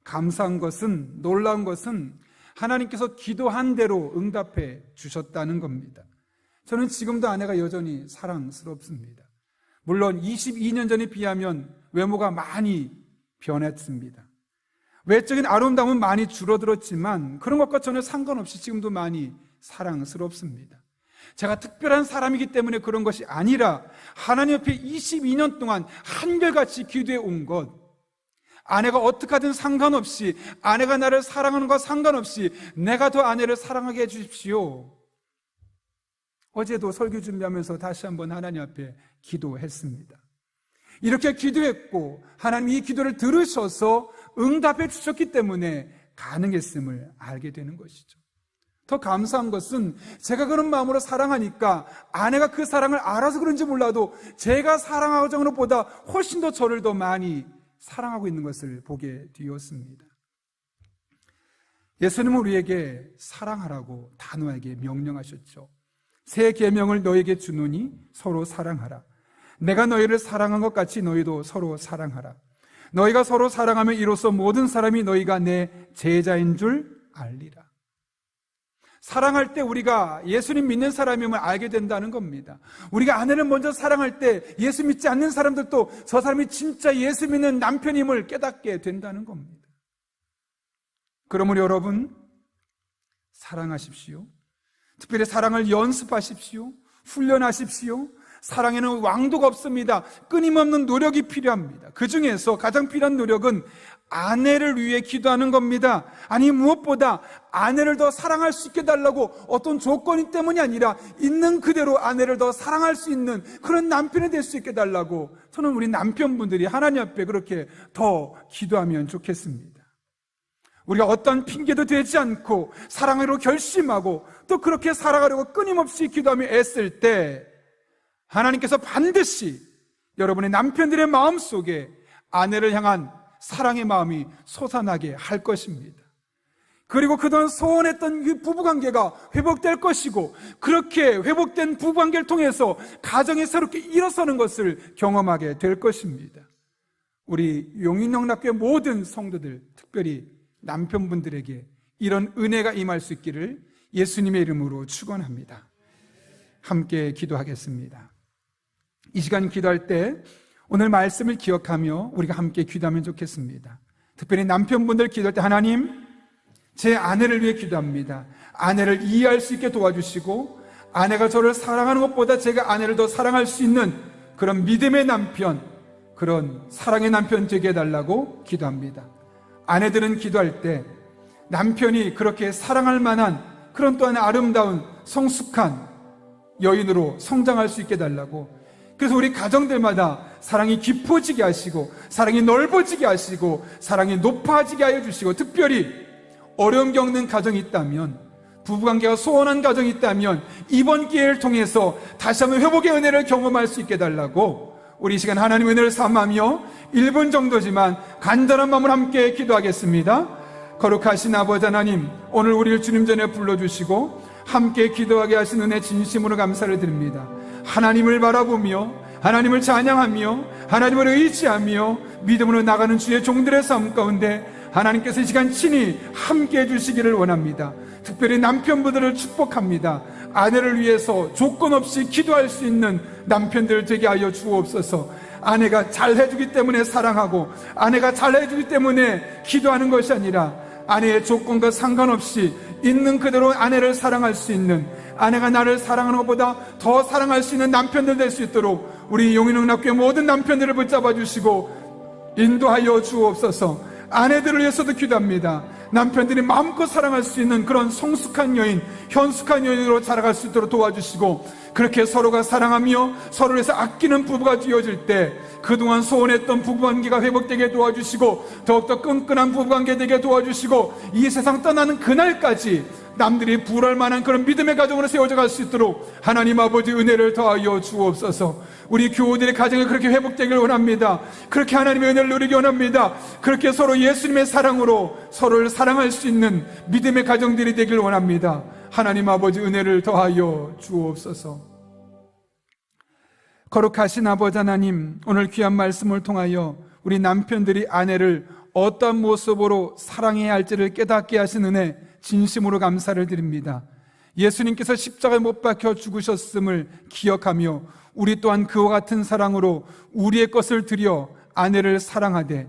감사한 것은, 놀라운 것은 하나님께서 기도한 대로 응답해 주셨다는 겁니다. 저는 지금도 아내가 여전히 사랑스럽습니다. 물론 22년 전에 비하면 외모가 많이 변했습니다. 외적인 아름다움은 많이 줄어들었지만 그런 것과 전혀 상관없이 지금도 많이 사랑스럽습니다. 제가 특별한 사람이기 때문에 그런 것이 아니라 하나님 앞에 22년 동안 한결같이 기도해 온 것, 아내가 어떻게 하든 상관없이, 아내가 나를 사랑하는 것과 상관없이 내가 더 아내를 사랑하게 해주십시오. 어제도 설교 준비하면서 다시 한번 하나님 앞에 기도했습니다. 이렇게 기도했고 하나님이 이 기도를 들으셔서 응답해 주셨기 때문에 가능했음을 알게 되는 것이죠. 더 감사한 것은 제가 그런 마음으로 사랑하니까 아내가 그 사랑을 알아서 그런지 몰라도 제가 사랑하는 것보다 훨씬 더 저를 더 많이 사랑하고 있는 것을 보게 되었습니다. 예수님은 우리에게 사랑하라고 단호하게 명령하셨죠. 새 계명을 너에게 주노니 서로 사랑하라. 내가 너희를 사랑한 것 같이 너희도 서로 사랑하라. 너희가 서로 사랑하면 이로써 모든 사람이 너희가 내 제자인 줄 알리라. 사랑할 때 우리가 예수님 믿는 사람임을 알게 된다는 겁니다. 우리가 아내를 먼저 사랑할 때 예수 믿지 않는 사람들도 저 사람이 진짜 예수 믿는 남편임을 깨닫게 된다는 겁니다. 그러므로 여러분, 사랑하십시오. 특별히 사랑을 연습하십시오. 훈련하십시오. 사랑에는 왕도가 없습니다. 끊임없는 노력이 필요합니다. 그 중에서 가장 필요한 노력은 아내를 위해 기도하는 겁니다. 아니, 무엇보다 아내를 더 사랑할 수 있게 달라고 어떤 조건이 때문이 아니라 있는 그대로 아내를 더 사랑할 수 있는 그런 남편이 될 수 있게 달라고 저는 우리 남편분들이 하나님 앞에 그렇게 더 기도하면 좋겠습니다. 우리가 어떤 핑계도 되지 않고 사랑으로 결심하고 또 그렇게 살아가려고 끊임없이 기도하며 애쓸 때 하나님께서 반드시 여러분의 남편들의 마음속에 아내를 향한 사랑의 마음이 솟아나게 할 것입니다. 그리고 그동안 소원했던 그 부부관계가 회복될 것이고 그렇게 회복된 부부관계를 통해서 가정이 새롭게 일어서는 것을 경험하게 될 것입니다. 우리 용인영락교회 모든 성도들, 특별히 남편분들에게 이런 은혜가 임할 수 있기를 예수님의 이름으로 축원합니다. 함께 기도하겠습니다. 이 시간 기도할 때 오늘 말씀을 기억하며 우리가 함께 기도하면 좋겠습니다. 특별히 남편분들 기도할 때 하나님, 제 아내를 위해 기도합니다. 아내를 이해할 수 있게 도와주시고 아내가 저를 사랑하는 것보다 제가 아내를 더 사랑할 수 있는 그런 믿음의 남편, 그런 사랑의 남편 되게 해달라고 기도합니다. 아내들은 기도할 때 남편이 그렇게 사랑할 만한 그런 또한 아름다운 성숙한 여인으로 성장할 수 있게 해달라고, 그래서 우리 가정들마다 사랑이 깊어지게 하시고 사랑이 넓어지게 하시고 사랑이 높아지게 하여 주시고, 특별히 어려움 겪는 가정이 있다면, 부부관계가 소원한 가정이 있다면 이번 기회를 통해서 다시 한번 회복의 은혜를 경험할 수 있게 해달라고 우리 이 시간 하나님의 은혜를 삼으며 1분 정도지만 간절한 마음으로 함께 기도하겠습니다. 거룩하신 아버지 하나님, 오늘 우리를 주님 전에 불러주시고 함께 기도하게 하신 은혜 진심으로 감사를 드립니다. 하나님을 바라보며 하나님을 찬양하며 하나님을 의지하며 믿음으로 나가는 주의 종들의 삶 가운데 하나님께서 이 시간 친히 함께 해주시기를 원합니다. 특별히 남편분들을 축복합니다. 아내를 위해서 조건 없이 기도할 수 있는 남편들 되게 하여 주옵소서. 아내가 잘해주기 때문에 사랑하고 아내가 잘해주기 때문에 기도하는 것이 아니라 아내의 조건과 상관없이 있는 그대로 아내를 사랑할 수 있는, 아내가 나를 사랑하는 것보다 더 사랑할 수 있는 남편들 될 수 있도록 우리 용인응답교회 모든 남편들을 붙잡아 주시고 인도하여 주옵소서. 아내들을 위해서도 기도합니다. 남편들이 마음껏 사랑할 수 있는 그런 성숙한 여인, 현숙한 여인으로 자라갈 수 있도록 도와주시고, 그렇게 서로가 사랑하며 서로를 위해서 아끼는 부부가 되어질 때 그동안 소원했던 부부관계가 회복되게 도와주시고 더욱더 끈끈한 부부관계 되게 도와주시고, 이 세상 떠나는 그날까지 남들이 부러울 만한 그런 믿음의 가정으로 세워져 갈 수 있도록 하나님 아버지 은혜를 더하여 주옵소서. 우리 교우들의 가정이 그렇게 회복되길 원합니다. 그렇게 하나님의 은혜를 누리기 원합니다. 그렇게 서로 예수님의 사랑으로 서로를 사랑할 수 있는 믿음의 가정들이 되길 원합니다. 하나님 아버지 은혜를 더하여 주옵소서. 거룩하신 아버지 하나님, 오늘 귀한 말씀을 통하여 우리 남편들이 아내를 어떤 모습으로 사랑해야 할지를 깨닫게 하신 은혜 진심으로 감사를 드립니다. 예수님께서 십자가에 못 박혀 죽으셨음을 기억하며 우리 또한 그와 같은 사랑으로 우리의 것을 드려 아내를 사랑하되,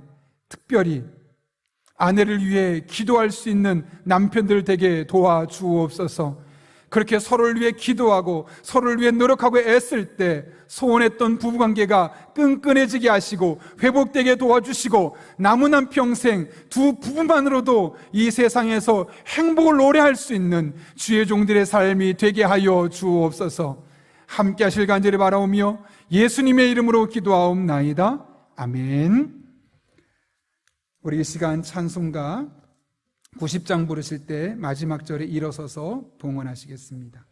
특별히 아내를 위해 기도할 수 있는 남편들 되게 도와주옵소서. 그렇게 서로를 위해 기도하고 서로를 위해 노력하고 애쓸 때 소원했던 부부관계가 끈끈해지게 하시고 회복되게 도와주시고 남은 한 평생 두 부부만으로도 이 세상에서 행복을 노래할 수 있는 주의 종들의 삶이 되게 하여 주옵소서. 함께 하실 간절히 바라오며 예수님의 이름으로 기도하옵나이다. 아멘. 우리 이 시간 찬송가 90장 부르실 때 마지막 절에 일어서서 봉헌하시겠습니다.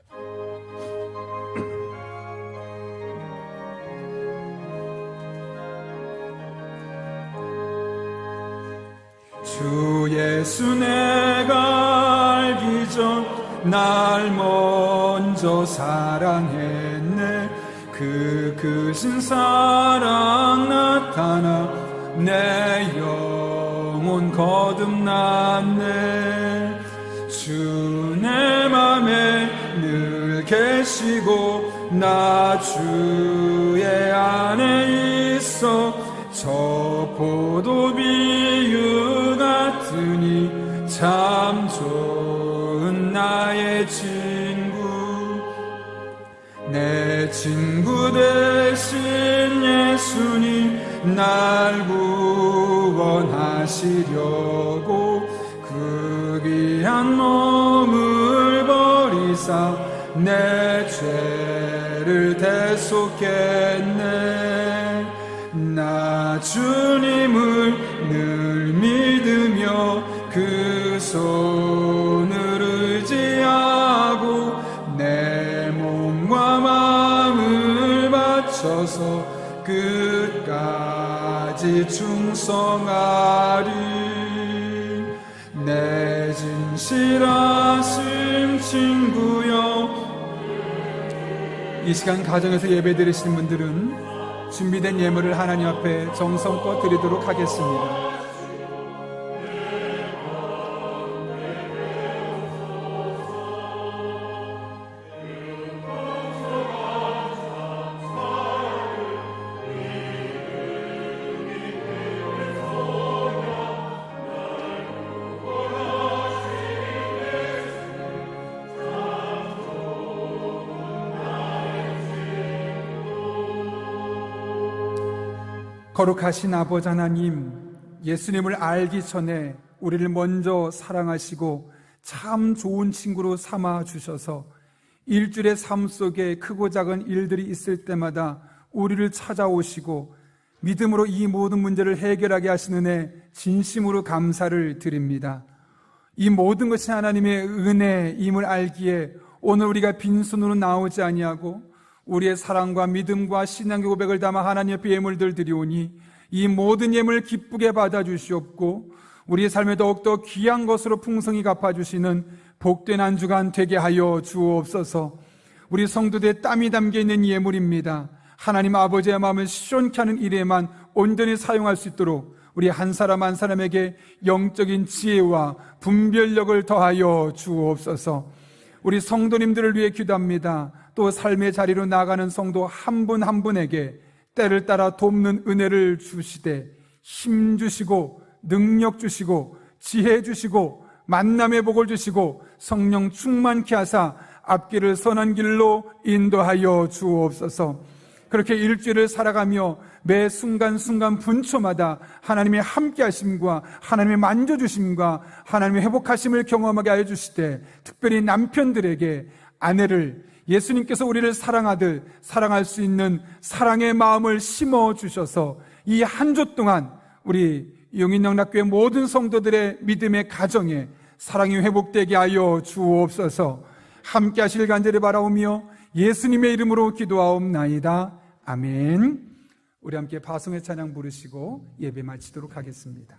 주 예수 내가 알기 전 날 먼저 사랑했네. 그 크신 사랑 나타나 내 영혼 거듭났네. 주 내 맘에 늘 계시고 나 주의 안에 있어. 저 포도 비유 같으니 참 좋은 나의 친구. 내 친구 되신 예수님 날 구원하시려고 그 귀한 몸을 버리사 내 죄를 대속했네. 나 주님을 늘 믿으며 그 손을 의지하고 내 몸과 마음을 바쳐서 끝까지 충성하리. 내 진실하신 친구여. 이 시간 가정에서 예배 드리시는 분들은 준비된 예물을 하나님 앞에 정성껏 드리도록 하겠습니다. 거룩하신 아버지 하나님, 예수님을 알기 전에 우리를 먼저 사랑하시고 참 좋은 친구로 삼아 주셔서 일주일의 삶 속에 크고 작은 일들이 있을 때마다 우리를 찾아오시고 믿음으로 이 모든 문제를 해결하게 하시는 은혜 진심으로 감사를 드립니다. 이 모든 것이 하나님의 은혜임을 알기에 오늘 우리가 빈손으로 나오지 아니하고 우리의 사랑과 믿음과 신앙의 고백을 담아 하나님 앞에 예물들 드리오니 이 모든 예물 기쁘게 받아주시옵고 우리의 삶에 더욱더 귀한 것으로 풍성히 갚아주시는 복된 한 주간 되게 하여 주옵소서. 우리 성도들의 땀이 담겨있는 예물입니다. 하나님 아버지의 마음을 시원케 하는 일에만 온전히 사용할 수 있도록 우리 한 사람 한 사람에게 영적인 지혜와 분별력을 더하여 주옵소서. 우리 성도님들을 위해 기도합니다. 또 삶의 자리로 나가는 성도 한 분 한 분에게 때를 따라 돕는 은혜를 주시되 힘 주시고 능력 주시고 지혜 주시고 만남의 복을 주시고 성령 충만케 하사 앞길을 선한 길로 인도하여 주옵소서. 그렇게 일주일을 살아가며 매 순간순간 분초마다 하나님의 함께하심과 하나님의 만져주심과 하나님의 회복하심을 경험하게 하여 주시되 특별히 남편들에게 아내를 예수님께서 우리를 사랑하듯 사랑할 수 있는 사랑의 마음을 심어주셔서 이 한 주 동안 우리 용인영락교회 모든 성도들의 믿음의 가정에 사랑이 회복되게 하여 주옵소서. 함께 하실 간절히 바라오며 예수님의 이름으로 기도하옵나이다. 아멘. 우리 함께 바송의 찬양 부르시고 예배 마치도록 하겠습니다.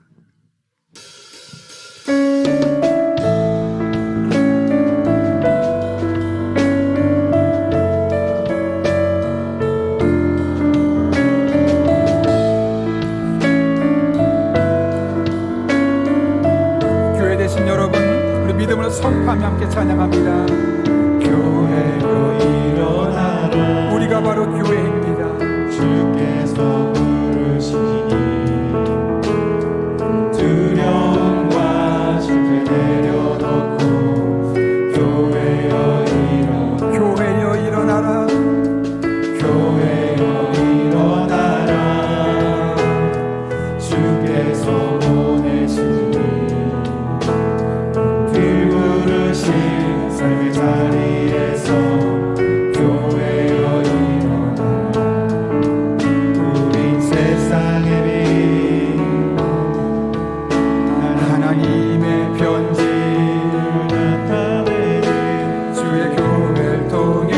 교회 되신 여러분, 우리 믿음으로 선포하며 함께 찬양합니다. 교회로 일어나라. 우리가 바로 교회입니다. 주께서 부르시니 두려움과 실패 내려놓고 교회여 일어나라. 교회여 일어나라. 교회여 일어나라. 주께서 보내시니 들부르신 삶의 자리에서 교회여 일어나라. 우린 세상의 빛 하나님의 편지 나타내는 주의 교회를 통해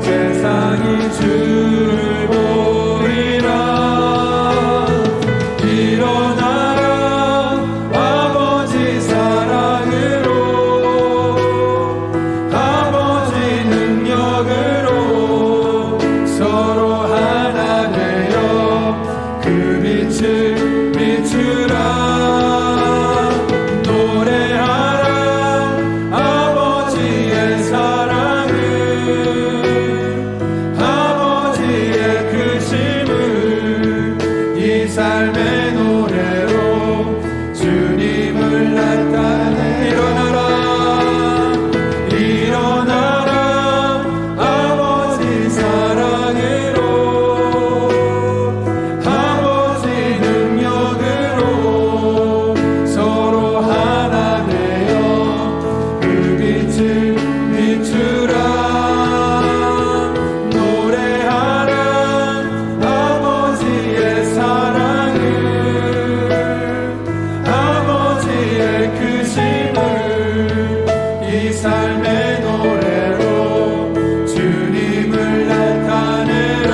세상이 주를 보리라. 일어나라 아버지 사랑으로 아버지 능력으로 서로 하나 되어 그 빛을 비추라. 노래하라 아버지의 사랑을 아버지의 크심을 이 삶의 노래로 주님을 나타내. 일어나라 아버지 사랑으로 아버지 능력으로 서로 하나 되어 그 빛을 비추라. 노래하라 아버지의 사랑을 아버지의 크심을 이 삶의 노래로 주님을 나타내라.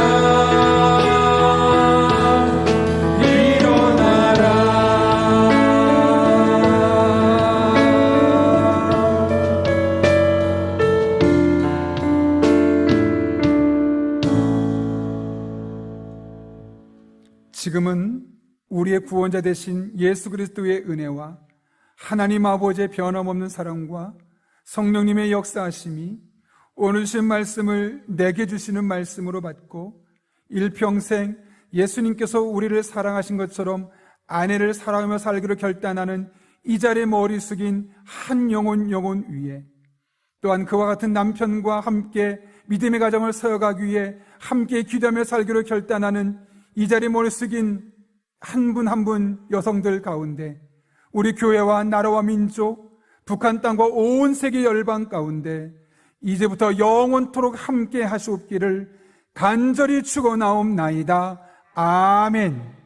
일어나라. 지금은 우리의 구원자 되신 예수 그리스도의 은혜와 하나님 아버지의 변함없는 사랑과 성령님의 역사하심이 오늘 주신 말씀을 내게 주시는 말씀으로 받고 일평생 예수님께서 우리를 사랑하신 것처럼 아내를 사랑하며 살기로 결단하는 이 자리에 머리 숙인 한 영혼 위에, 또한 그와 같은 남편과 함께 믿음의 가정을 세워가기 위해 함께 기도하며 살기로 결단하는 이 자리에 머리 숙인 한 분 한 분 여성들 가운데 우리 교회와 나라와 민족, 북한 땅과 온 세계 열방 가운데 이제부터 영원토록 함께 하시옵기를 간절히 축원하옵나이다. 아멘.